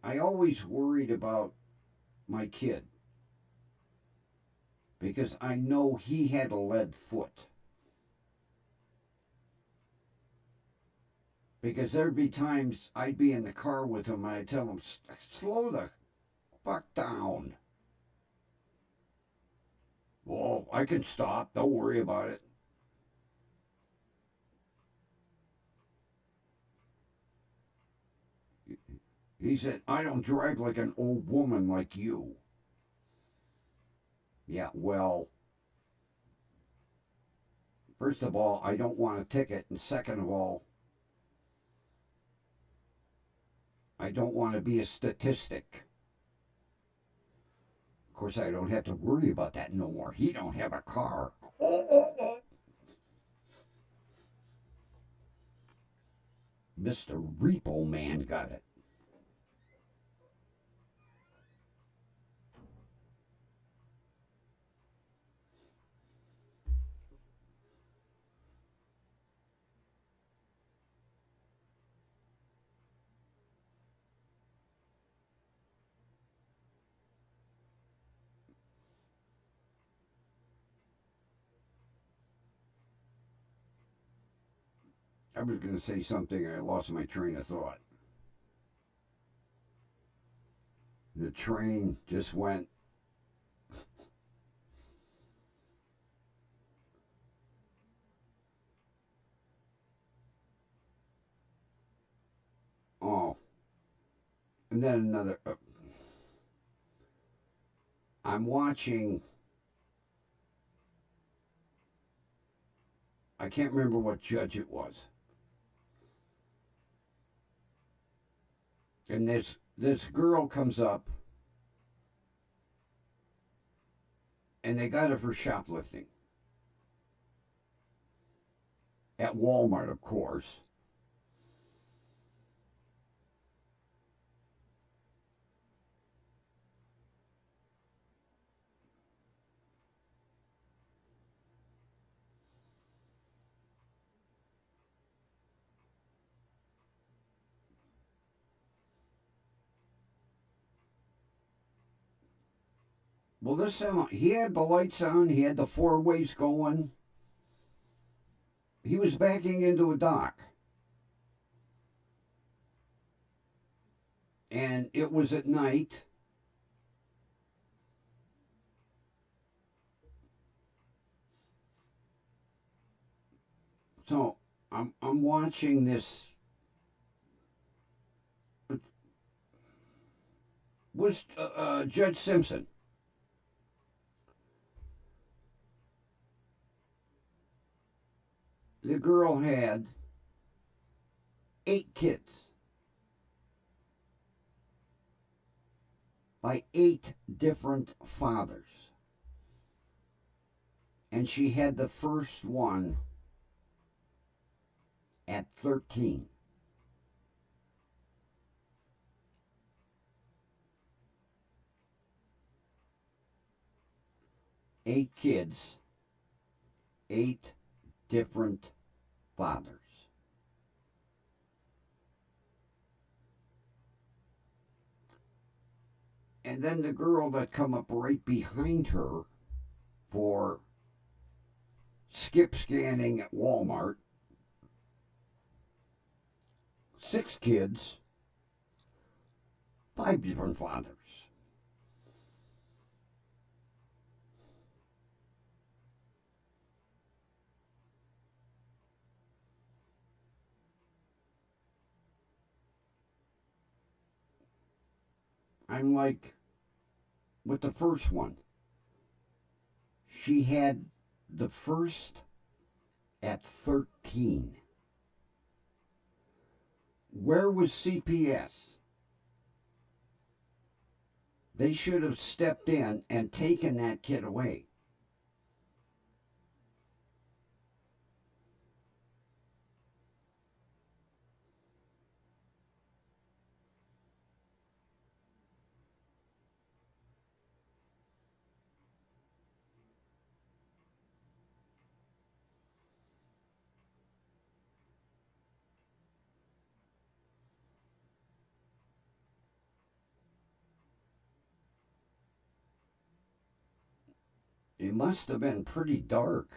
I always worried about my kid because I know he had a lead foot. Because there'd be times I'd be in the car with him and I'd tell him, slow the fuck down. Well, I can stop. Don't worry about it. He said, I don't drive like an old woman like you. Yeah, well, first of all, I don't want a ticket. And second of all, I don't want to be a statistic. Of course, I don't have to worry about that no more. He don't have a car. Mr. Repo Man got it. I was going to say something and I lost my train of thought. The train just went. Oh. And then another. I'm watching. I can't remember what judge it was. And this girl comes up and they got it for shoplifting. At Walmart, of course. Well, this time he had the lights on, he had the four ways going. He was backing into a dock. And it was at night. So I'm watching this. It was Judge Simpson. The girl had 8 kids by 8 different fathers. And she had the first one at 13. Eight kids, 8 different fathers. And then the girl that come up right behind her for skip scanning at Walmart, 6 kids, 5 different fathers. I'm like, with the first one, she had the first at 13. Where was CPS? They should have stepped in and taken that kid away. It must have been pretty dark.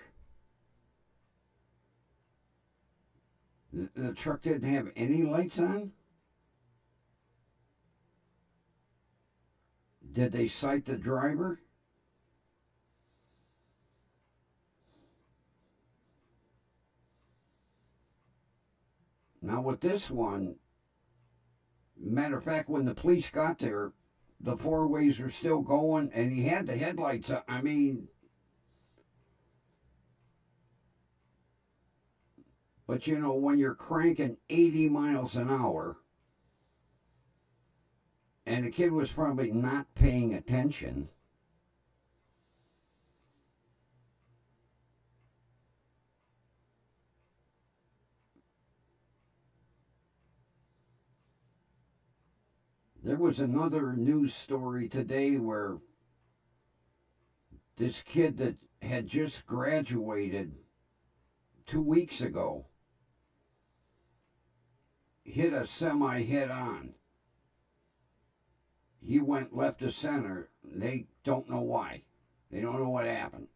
The truck didn't have any lights on? Did they cite the driver? Now, with this one, matter of fact, when the police got there, the four ways were still going, and he had the headlights up. I mean, but you know, when you're cranking 80 miles an hour, and the kid was probably not paying attention. There was another news story today where this kid that had just graduated 2 weeks ago hit a semi head on. He went left to center. They don't know why. They don't know what happened.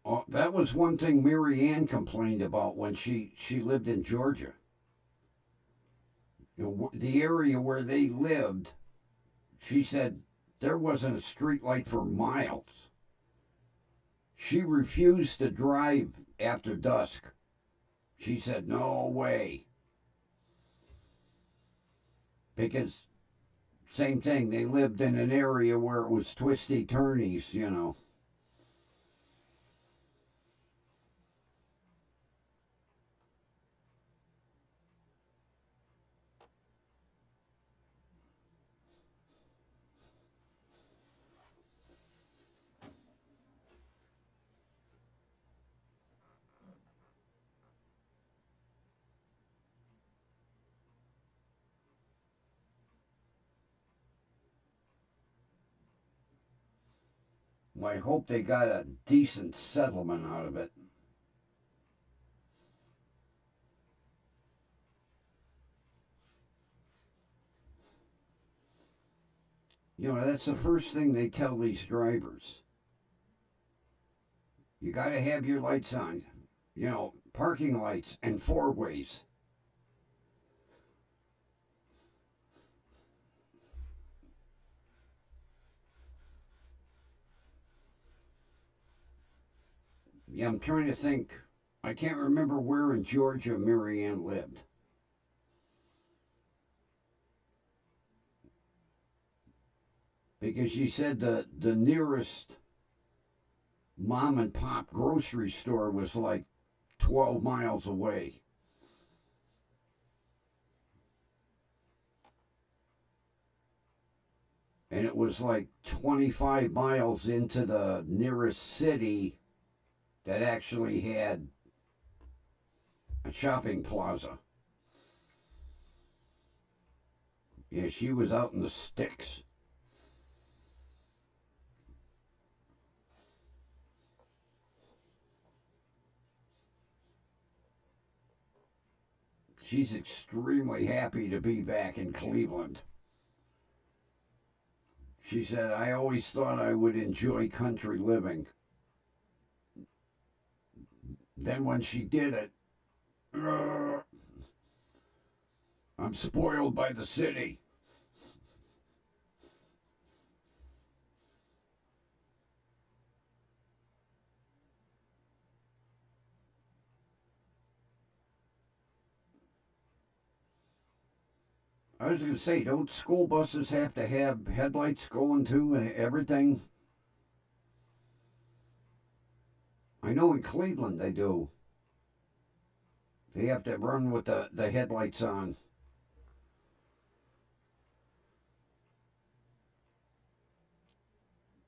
Oh, that was one thing Mary Ann complained about when she lived in Georgia. The area where they lived, she said there wasn't a street light for miles. She refused to drive after dusk. She said, no way. Because, same thing, they lived in an area where it was twisty turnies, you know. I hope they got a decent settlement out of it. You know, that's the first thing they tell these drivers. You got to have your lights on. You know, parking lights and four ways. Yeah, I'm trying to think. I can't remember where in Georgia Marianne lived. Because she said the nearest mom and pop grocery store was like 12 miles away. And it was like 25 miles into the nearest city that actually had a shopping plaza. Yeah, she was out in the sticks. She's extremely happy to be back in Cleveland. She said, I always thought I would enjoy country living. Then when she did it, I'm spoiled by the city. I was going to say, don't school buses have to have headlights going to everything? I know in Cleveland they do. They have to run with the headlights on.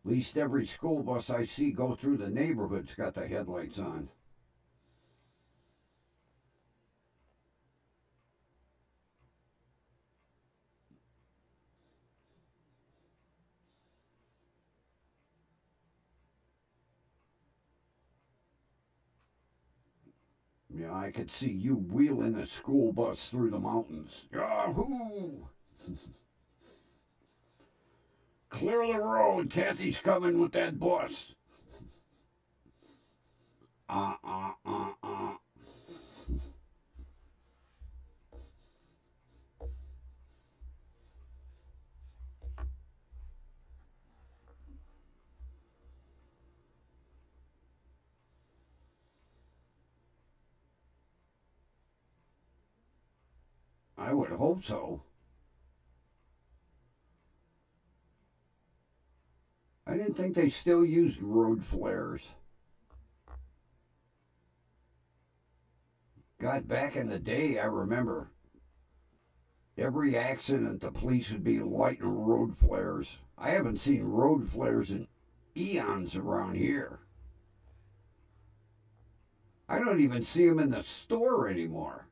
At least every school bus I see go through the neighborhood's got the headlights on. Yeah, I could see you wheeling a school bus through the mountains. Yahoo! Clear the road. Kathy's coming with that bus. Uh, uh, uh, uh. I would hope so. I didn't think they still used road flares. God, back in the day, I remember every accident the police would be lighting road flares. I haven't seen road flares in eons around here. I don't even see them in the store anymore.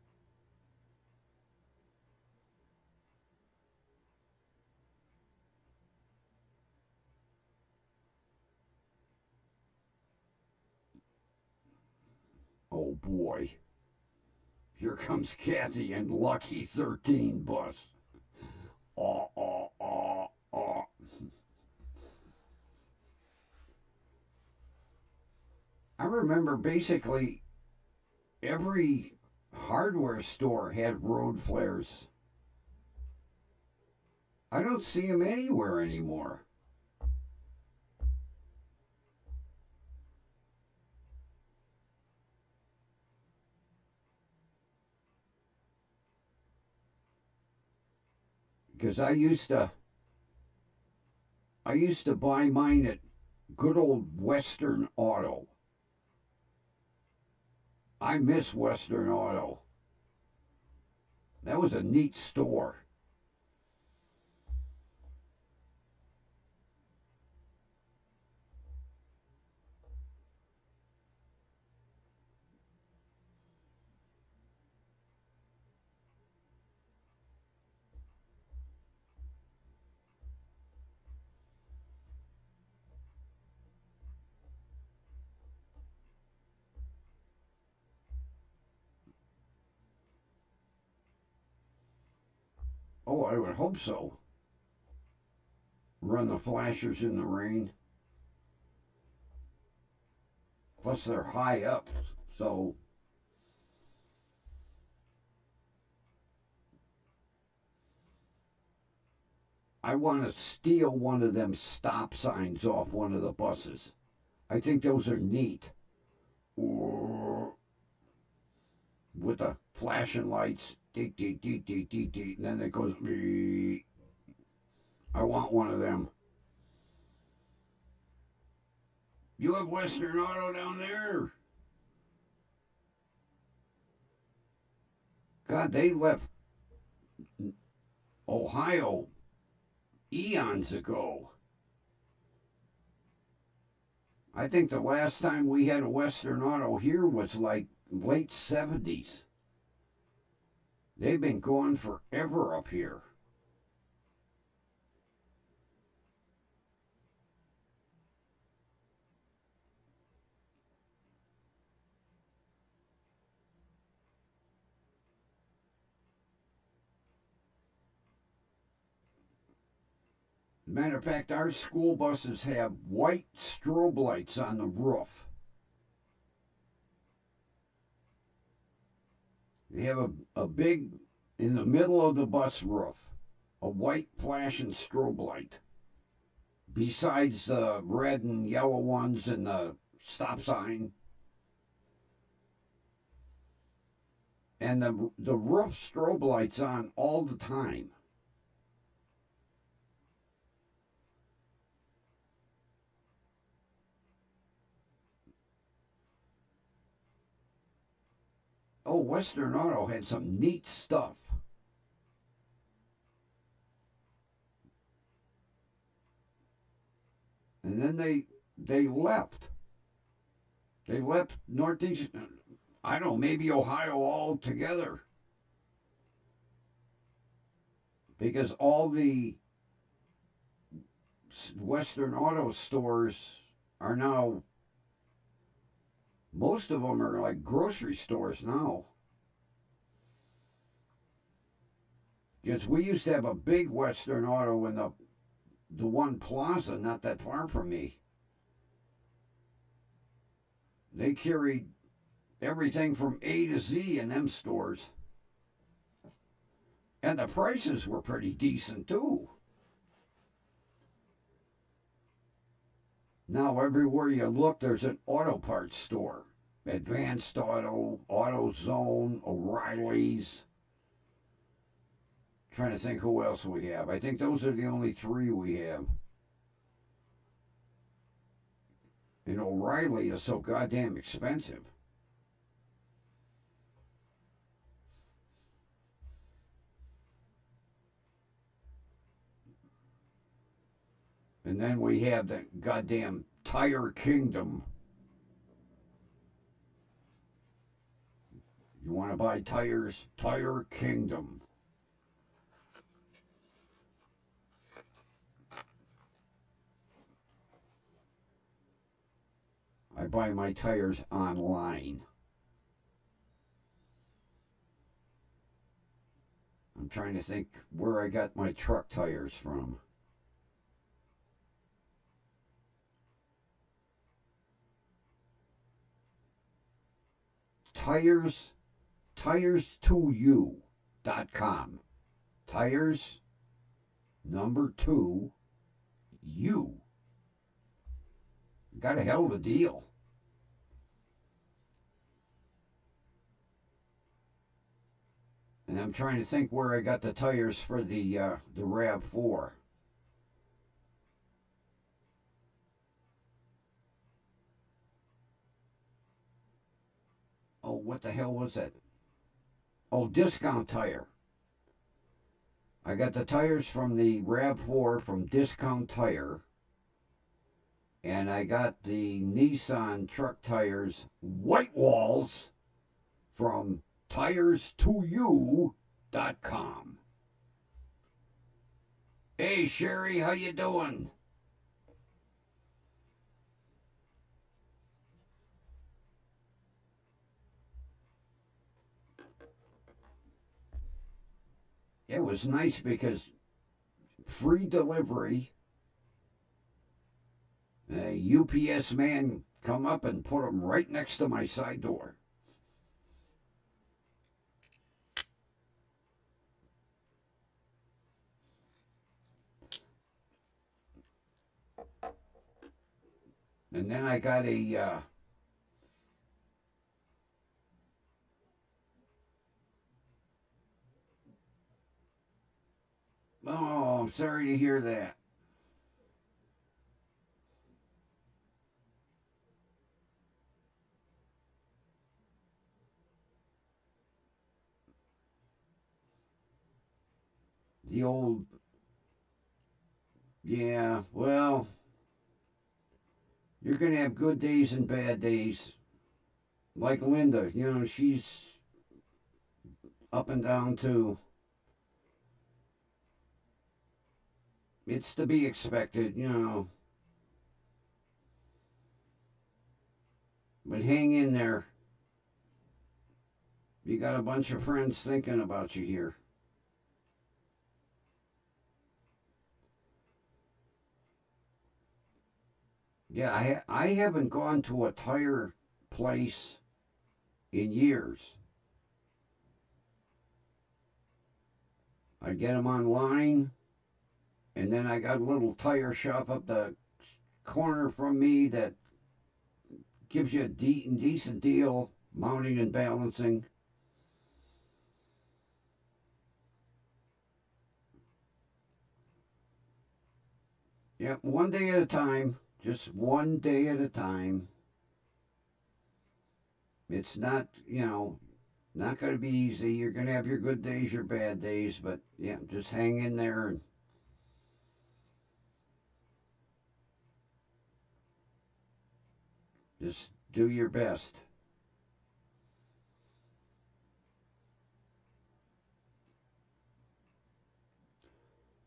Oh boy. Here comes Kathy and Lucky 13 bus. Oh, oh, oh, oh. I remember basically every hardware store had road flares. I don't see them anywhere anymore. Because I used to buy mine at good old Western Auto. I miss Western Auto. That was a neat store. Oh, I would hope so. Run the flashers in the rain. Plus, they're high up, so I want to steal one of them stop signs off one of the buses. I think those are neat. With the flashing lights, deet, deet, deet, deet, deet, deet, and then it goes. I want one of them. You have Western Auto down there? God, they left Ohio eons ago. I think the last time we had a Western Auto here was like late 70s. They've been gone forever up here. Matter of fact, our school buses have white strobe lights on the roof. They have a big, in the middle of the bus roof, a white flashing strobe light. Besides the red and yellow ones and the stop sign. And the roof strobe light's on all the time. Oh, Western Auto had some neat stuff. And then they left. They left Northeast, I don't know, maybe Ohio altogether. Because all the Western Auto stores are now, most of them are like grocery stores now. Because we used to have a big Western Auto in the one plaza not that far from me. They carried everything from A to Z in them stores. And the prices were pretty decent too. Now everywhere you look, there's an auto parts store. Advanced Auto, AutoZone, O'Reilly's. Trying to think who else we have. I think those are the only three we have. And O'Reilly is so goddamn expensive. And then we have the goddamn Tire Kingdom. You want to buy tires? Tire Kingdom. I buy my tires online. I'm trying to think where I got my truck tires from. Tires2u.com. Tires number 2 U. Got a hell of a deal. And I'm trying to think where I got the tires for the RAV4. Oh, what the hell was that? Oh, Discount Tire. I got the tires from the RAV4 from Discount Tire. And I got the Nissan truck tires, white walls, from tires2u.com. Hey, Sherry, how you doing? it was nice because free delivery. A UPS man come up and put them right next to my side door. And then I got a oh, I'm sorry to hear that. The old, yeah, well, you're going to have good days and bad days. Like Linda, she's up and down too. It's to be expected. But hang in there. You got a bunch of friends thinking about you here. Yeah, I haven't gone to a tire place in years. I get them online, and then I got a little tire shop up the corner from me that gives you a decent deal, mounting and balancing. Yep, one day at a time, just one day at a time. It's not going to be easy. You're going to have your good days, your bad days, but yeah, just hang in there and just do your best.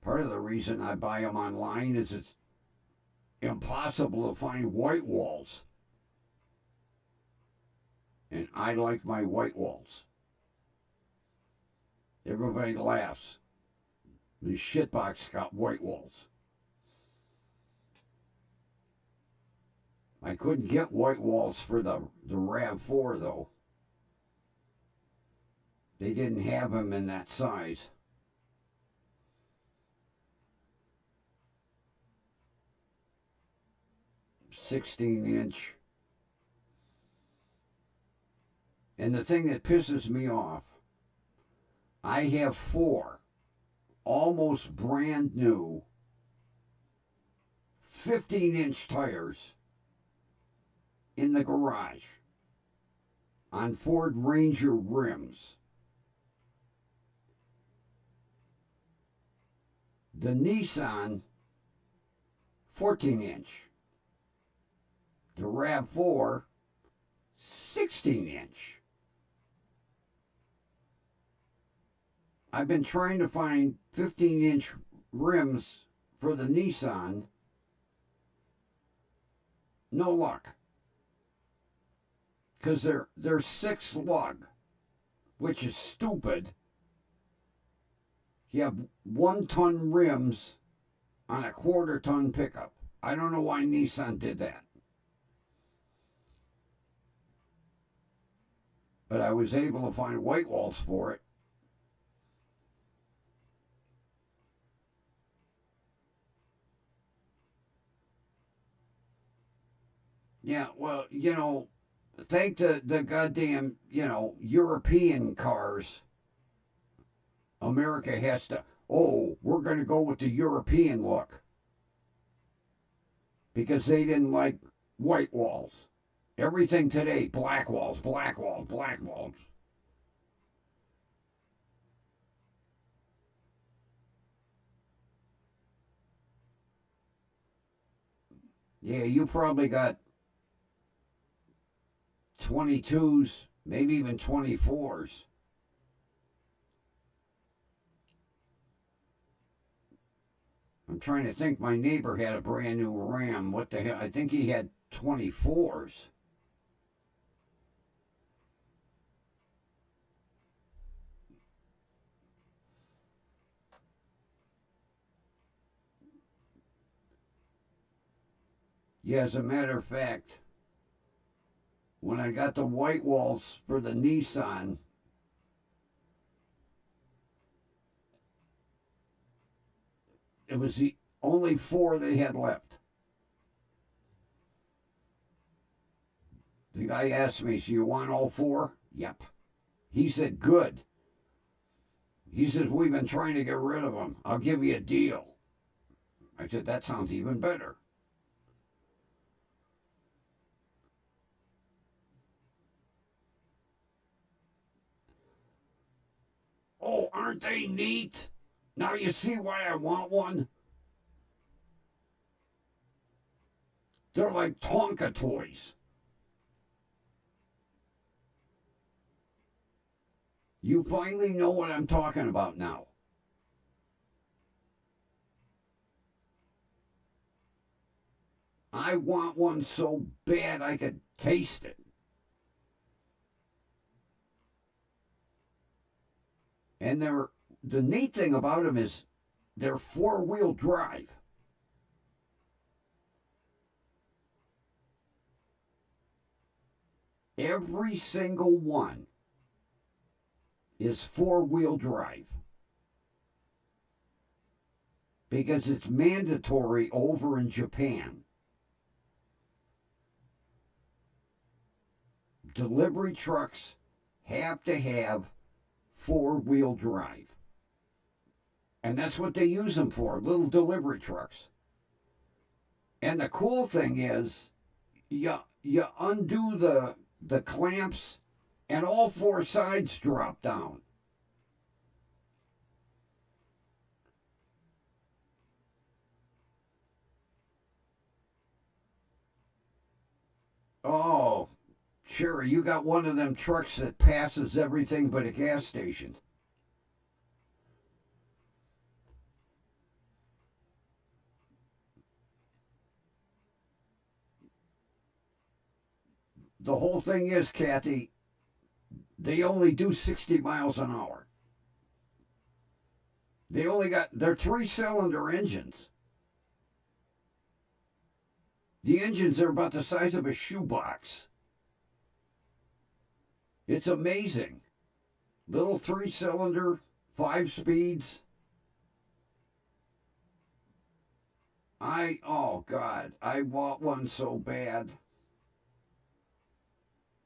Part of the reason I buy them online is it's impossible to find white walls. And I like my white walls. Everybody laughs. The shitbox got white walls. I couldn't get white walls for the RAV4 though. They didn't have them in that size. 16-inch. And the thing that pisses me off, I have 4 almost brand new 15-inch tires in the garage on Ford Ranger rims. The Nissan 14-inch. The RAV4 16-inch. I've been trying to find 15-inch rims for the Nissan. No luck. Because they're 6 lug, which is stupid. You have 1-ton rims on a 1/4-ton pickup. I don't know why Nissan did that. But I was able to find white walls for it. Yeah, well, thank the goddamn, European cars. America has to, we're going to go with the European look. Because they didn't like white walls. Everything today, black walls, black walls, black walls. Yeah, you probably got 22s, maybe even 24s. I'm trying to think. My neighbor had a brand new Ram. What the hell? I think he had 24s. Yeah, as a matter of fact, when I got the white walls for the Nissan, it was the only 4 they had left. The guy asked me, so you want all 4? Yep. He said, good. He says, we've been trying to get rid of them. I'll give you a deal. I said, that sounds even better. Oh, aren't they neat? Now you see why I want one? They're like Tonka toys. You finally know what I'm talking about now. I want one so bad I could taste it. And the neat thing about them is they're 4-wheel drive. Every single one is 4-wheel drive. Because it's mandatory over in Japan. Delivery trucks have to have 4-wheel drive. And that's what they use them for, little delivery trucks. And the cool thing is, you undo the clamps and all 4 sides drop down. Oh, sure, you got one of them trucks that passes everything but a gas station. The whole thing is, Kathy, they only do 60 miles an hour. They're 3-cylinder engines. The engines are about the size of a shoebox. It's amazing. Little 3-cylinder, 5 speeds. Oh God, I bought one so bad.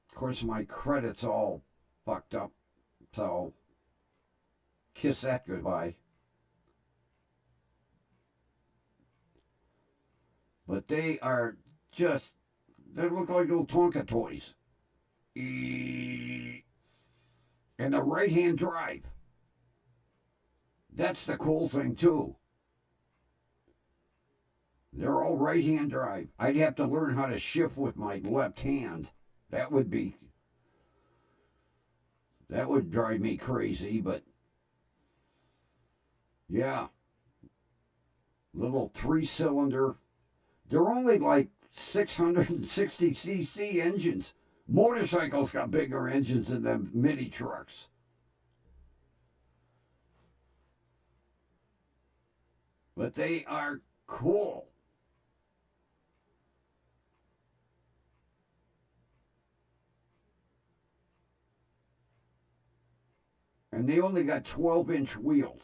Of course, my credit's all fucked up, so kiss that goodbye. But they look like little Tonka toys. And the right-hand drive. That's the cool thing, too. They're all right-hand drive. I'd have to learn how to shift with my left hand. That would drive me crazy, but yeah. Little 3-cylinder. They're only like 660cc engines. Motorcycles got bigger engines than them mini trucks. But they are cool. And they only got 12-inch wheels.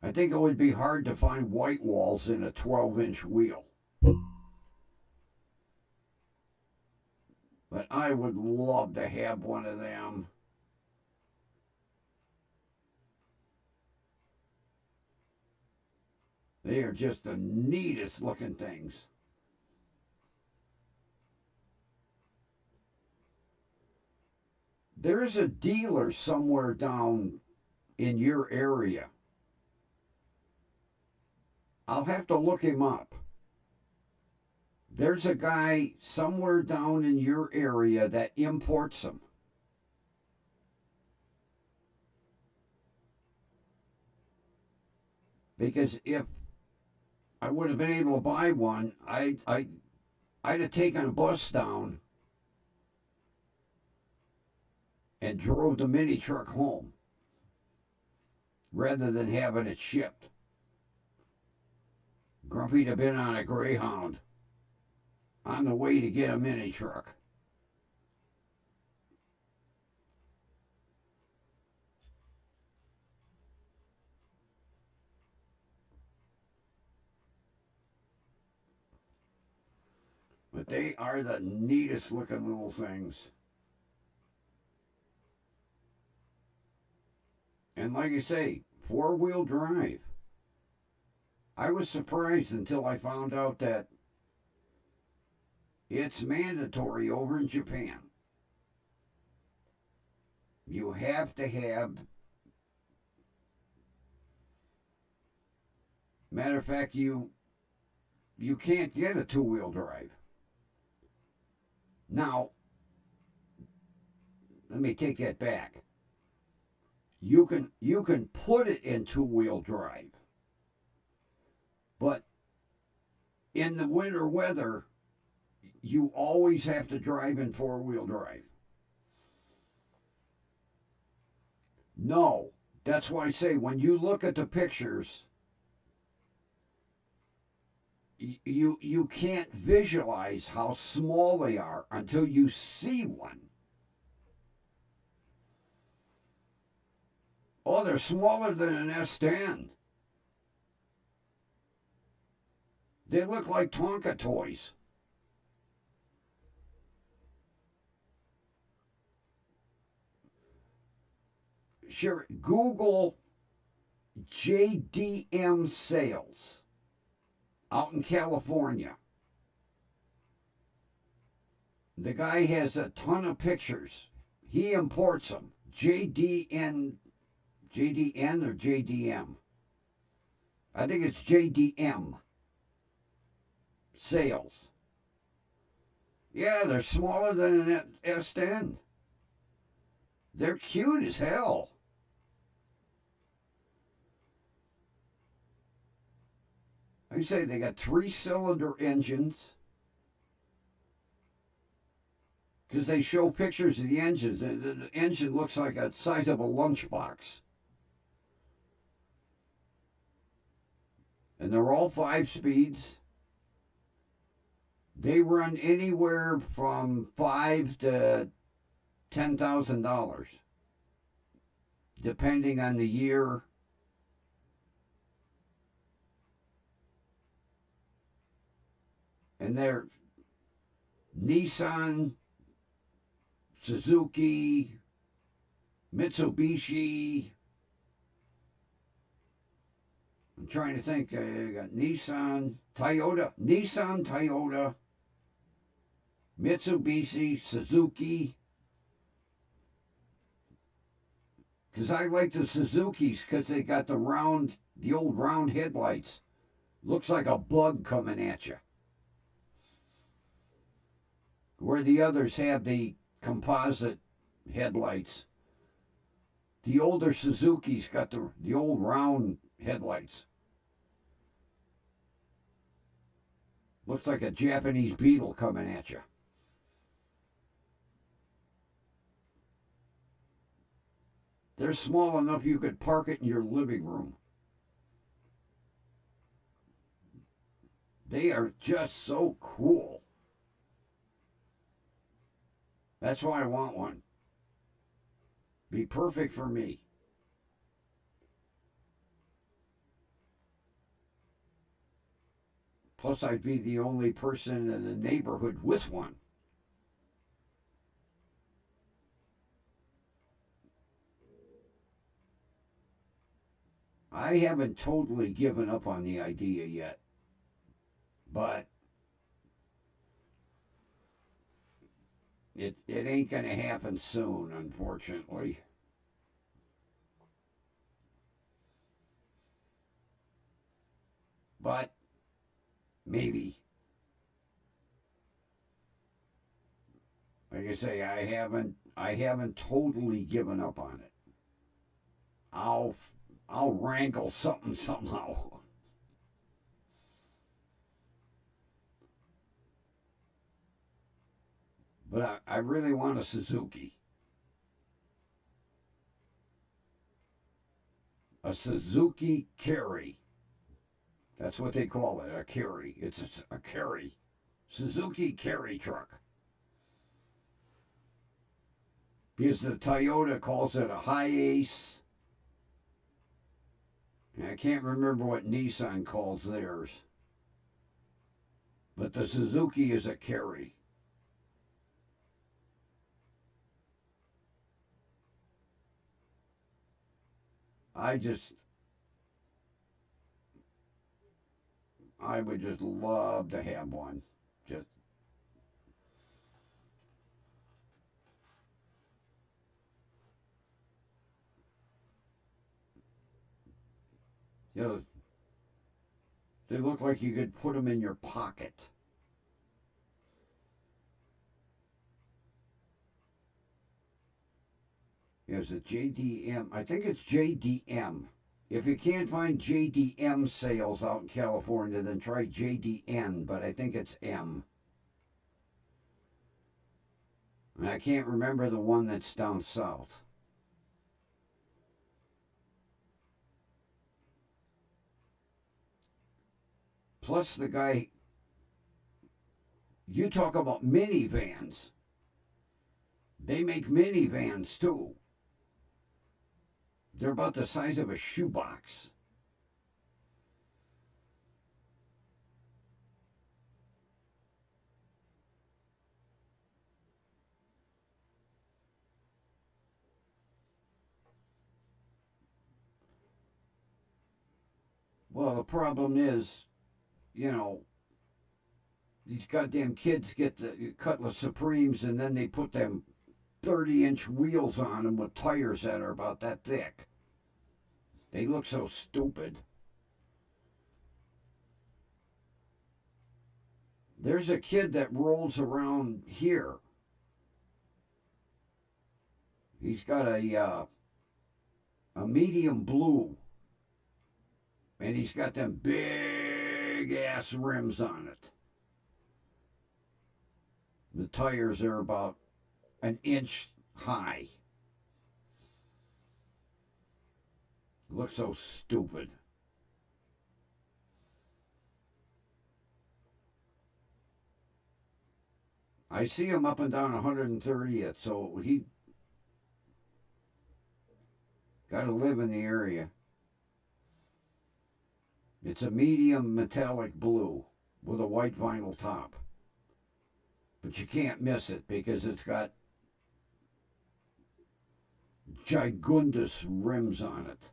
I think it would be hard to find white walls in a 12-inch wheel. But I would love to have one of them. They are just the neatest looking things. There's a dealer somewhere down in your area. I'll have to look him up. There's a guy somewhere down in your area that imports them. Because if I would have been able to buy one, I'd have taken a bus down and drove the mini truck home rather than having it shipped. Grumpy'd have been on a Greyhound on the way to get a mini truck. But they are the neatest looking little things. And like I say, 4-wheel drive. I was surprised until I found out that it's mandatory over in Japan. You have to have, matter of fact, you can't get a 2-wheel drive. Now, let me take that back. You can put it in 2-wheel drive, but in the winter weather, you always have to drive in 4-wheel drive. No, that's why I say when you look at the pictures, you can't visualize how small they are until you see one. Oh, they're smaller than an S10. They look like Tonka toys. Sure, Google JDM sales out in California. The guy has a ton of pictures. He imports them. JDN or JDM? I think it's JDM sales. Yeah, they're smaller than an S10. They're cute as hell. I say they got 3-cylinder engines. Because they show pictures of the engines. The engine looks like the size of a lunchbox. And they're all 5 speeds. They run anywhere from $5,000 to $10,000, depending on the year. And they're Nissan, Suzuki, Mitsubishi. I'm trying to think. I got Nissan, Toyota, Mitsubishi, Suzuki. Because I like the Suzukis because they got the old round headlights. Looks like a bug coming at you. Where the others have the composite headlights. The older Suzuki's got the old round headlights. Looks like a Japanese beetle coming at you. They're small enough you could park it in your living room. They are just so cool. That's why I want one. Be perfect for me. Plus, I'd be the only person in the neighborhood with one. I haven't totally given up on the idea yet, but it ain't going to happen soon, unfortunately. But maybe. Like I say, I haven't totally given up on it. I'll wrangle something somehow. But I really want a Suzuki. A Suzuki Carry. That's what they call it, a carry. It's a carry. Suzuki carry truck. Because the Toyota calls it a high ace. And I can't remember what Nissan calls theirs. But the Suzuki is a carry. I would just love to have one. Just you know, they look like you could put them in your pocket. Is it JDM? I think it's JDM. If you can't find JDM sales out in California, then try JDN, but I think it's M. And I can't remember the one that's down south. Plus the guy, you talk about minivans. They make minivans too. They're about the size of a shoebox. Well, the problem is, you know, these goddamn kids get the Cutlass Supremes and then they put them 30-inch wheels on them with tires that are about that thick. They look so stupid. There's a kid that rolls around here. He's got a medium blue, and he's got them big ass rims on it. The tires are about an inch high. Looks so stupid. I see him up and down 130th, so he got to live in the area. It's a medium metallic blue with a white vinyl top. But you can't miss it because it's got gigundous rims on it.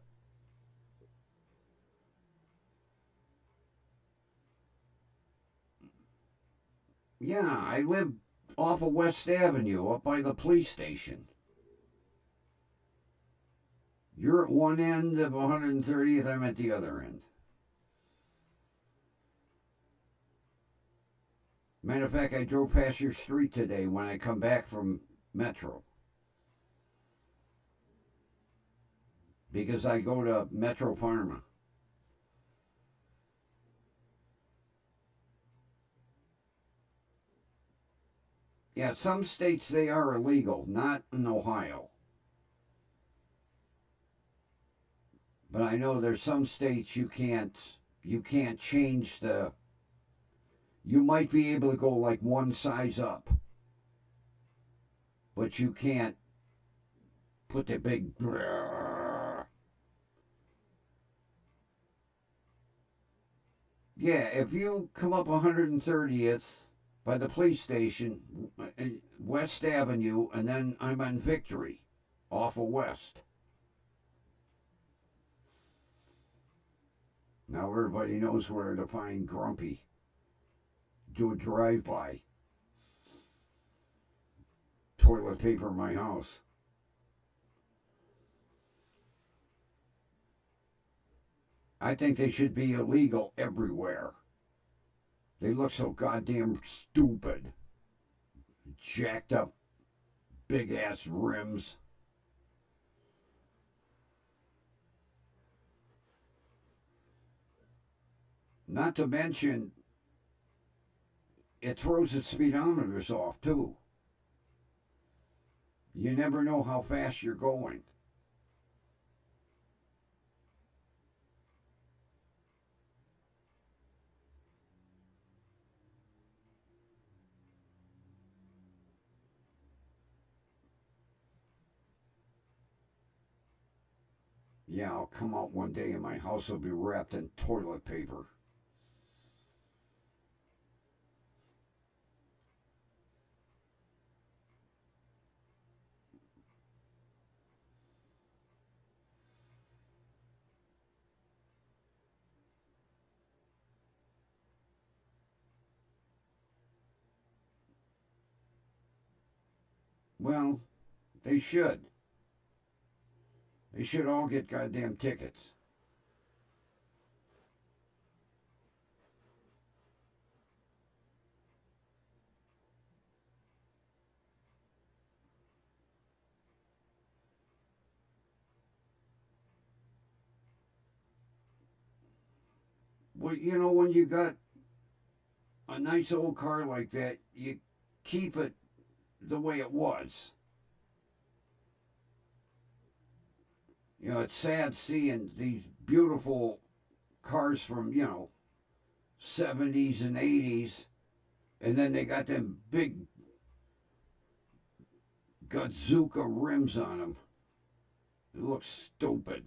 Yeah, I live off of West Avenue up by the police station. You're at one end of 130th, I'm at the other end. Matter of fact, I drove past your street today when I come back from Metro. Because I go to Metro Pharma. Yeah, some states they are illegal, not in Ohio. But I know there's some states you can't change the you might be able to go like one size up, but you can't put the big yeah, if you come up 130th by the police station, West Avenue, and then I'm on Victory off of West. Now everybody knows where to find Grumpy. Do a drive-by. Toilet paper in my house. I think they should be illegal everywhere. They look so goddamn stupid. Jacked up big ass rims. Not to mention, it throws the speedometers off too. You never know how fast you're going. Yeah, I'll come out one day and my house will be wrapped in toilet paper. Well, they should. They should all get goddamn tickets. Well, you know, when you got a nice old car like that, you keep it the way it was. You know, it's sad seeing these beautiful cars from, 70s and 80s, and then they got them big Gotsuka rims on them. It looks stupid.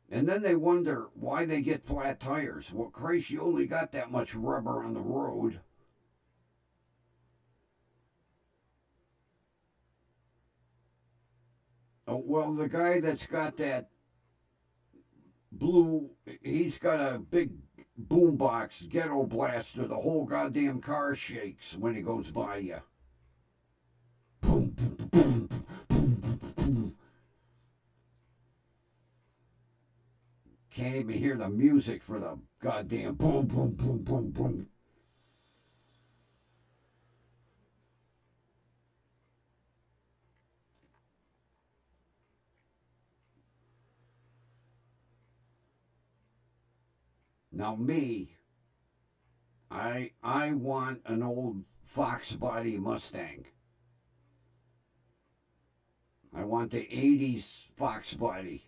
And then they wonder why they get flat tires. Well, Christ, you only got that much rubber on the road. Oh, well, the guy that's got that blue, he's got a big boombox ghetto blaster. The whole goddamn car shakes when he goes by you. Boom, boom, boom, boom, boom. Can't even hear the music for the goddamn boom, boom, boom, boom, boom. Now me, I want an old Fox body Mustang. I want the 80s Fox body.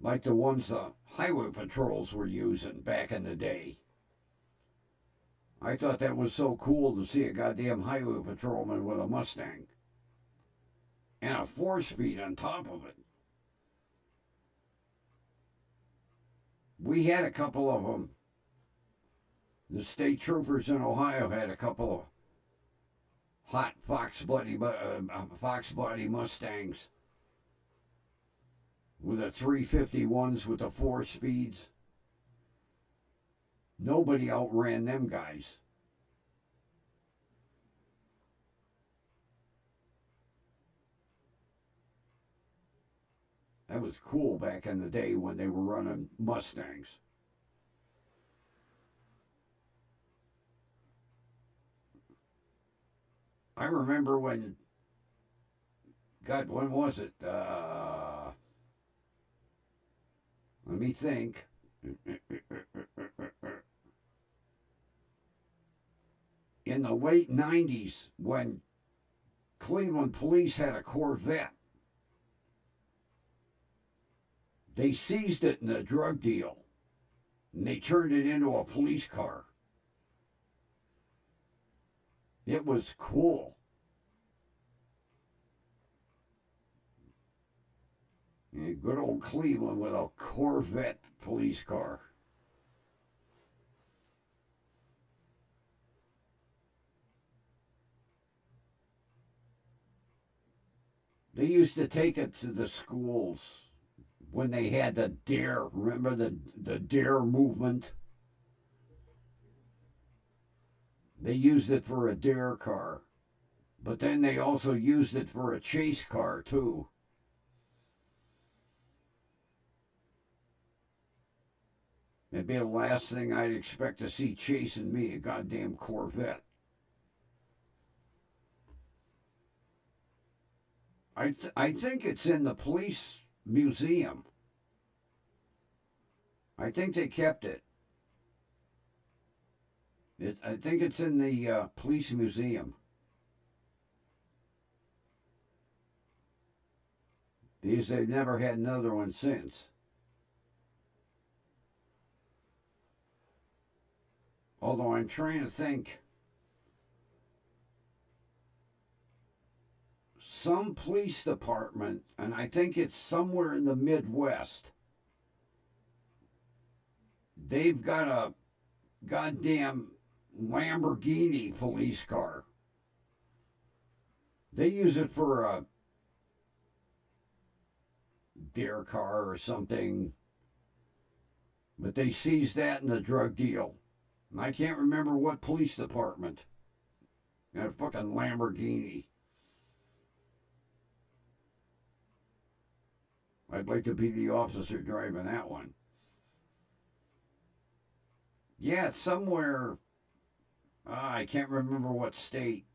Like the ones the highway patrols were using back in the day. I thought that was so cool to see a goddamn highway patrolman with a Mustang. And a 4-speed on top of it. We had a couple of them. The state troopers in Ohio had a couple of hot Fox body Mustangs with the 351s with the 4 speeds. Nobody outran them guys. That was cool back in the day when they were running Mustangs. I remember when, God, when was it? Let me think. In the late 90s, when Cleveland police had a Corvette, they seized it in a drug deal and they turned it into a police car. It was cool. Yeah, good old Cleveland with a Corvette police car. They used to take it to the schools when they had the Dare. Remember the Dare movement? They used it for a Dare car. But then they also used it for a chase car, too. It'd be the last thing I'd expect to see chasing me, a goddamn Corvette. I think it's in the police museum. I think they kept it. I think it's in the police museum. Because they've never had another one since. Although I'm trying to think, some police department, and I think it's somewhere in the Midwest, they've got a goddamn Lamborghini police car. They use it for a dare car or something, but they seized that in the drug deal. And I can't remember what police department. Got a fucking Lamborghini. I'd like to be the officer driving that one. Yeah, it's somewhere. I can't remember what state.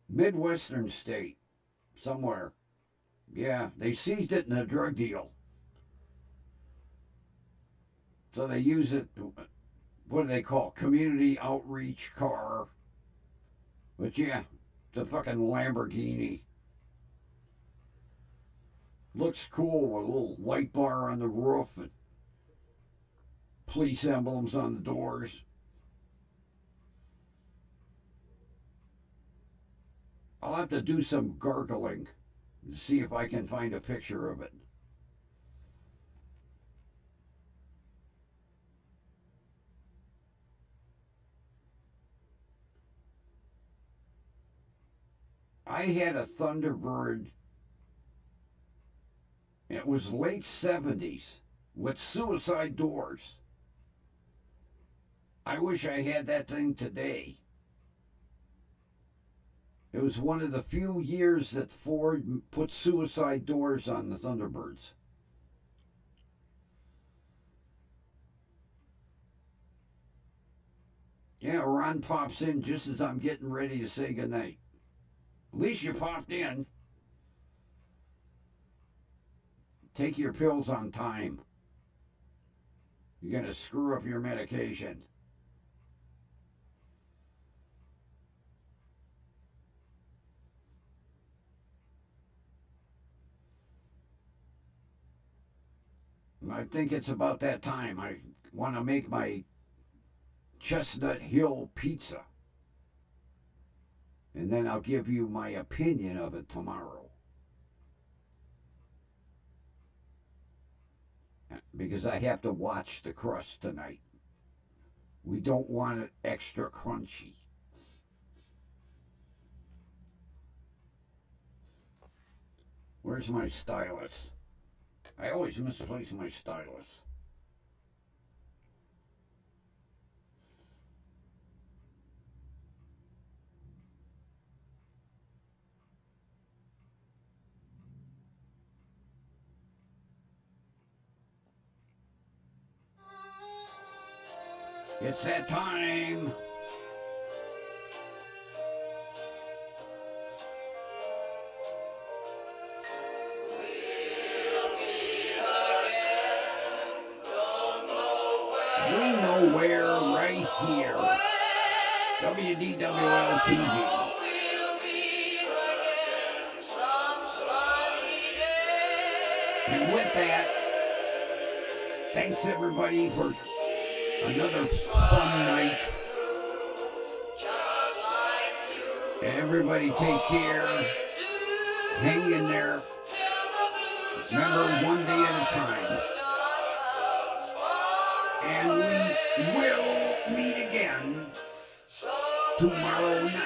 Midwestern state. Somewhere. Yeah, they seized it in a drug deal. So they use it, what do they call it? Community outreach car. But yeah, it's a fucking Lamborghini. Looks cool with a little light bar on the roof and police emblems on the doors. I'll have to do some gargling to see if I can find a picture of it. I had a Thunderbird. It was late 70s with suicide doors. I wish I had that thing today. It was one of the few years that Ford put suicide doors on the Thunderbirds. Yeah, Ron pops in just as I'm getting ready to say goodnight. At least you popped in. Take your pills on time. You're going to screw up your medication. I think it's about that time. I want to make my Chestnut Hill pizza. And then I'll give you my opinion of it tomorrow. Because I have to watch the crust tonight. We don't want it extra crunchy. Where's my stylus? I always misplace my stylus. It's that time. We know where, right here. WDWL TV. And with that, thanks everybody for another fun night. And everybody take care. Hang in there. Remember, one day at a time. And we will meet again tomorrow night.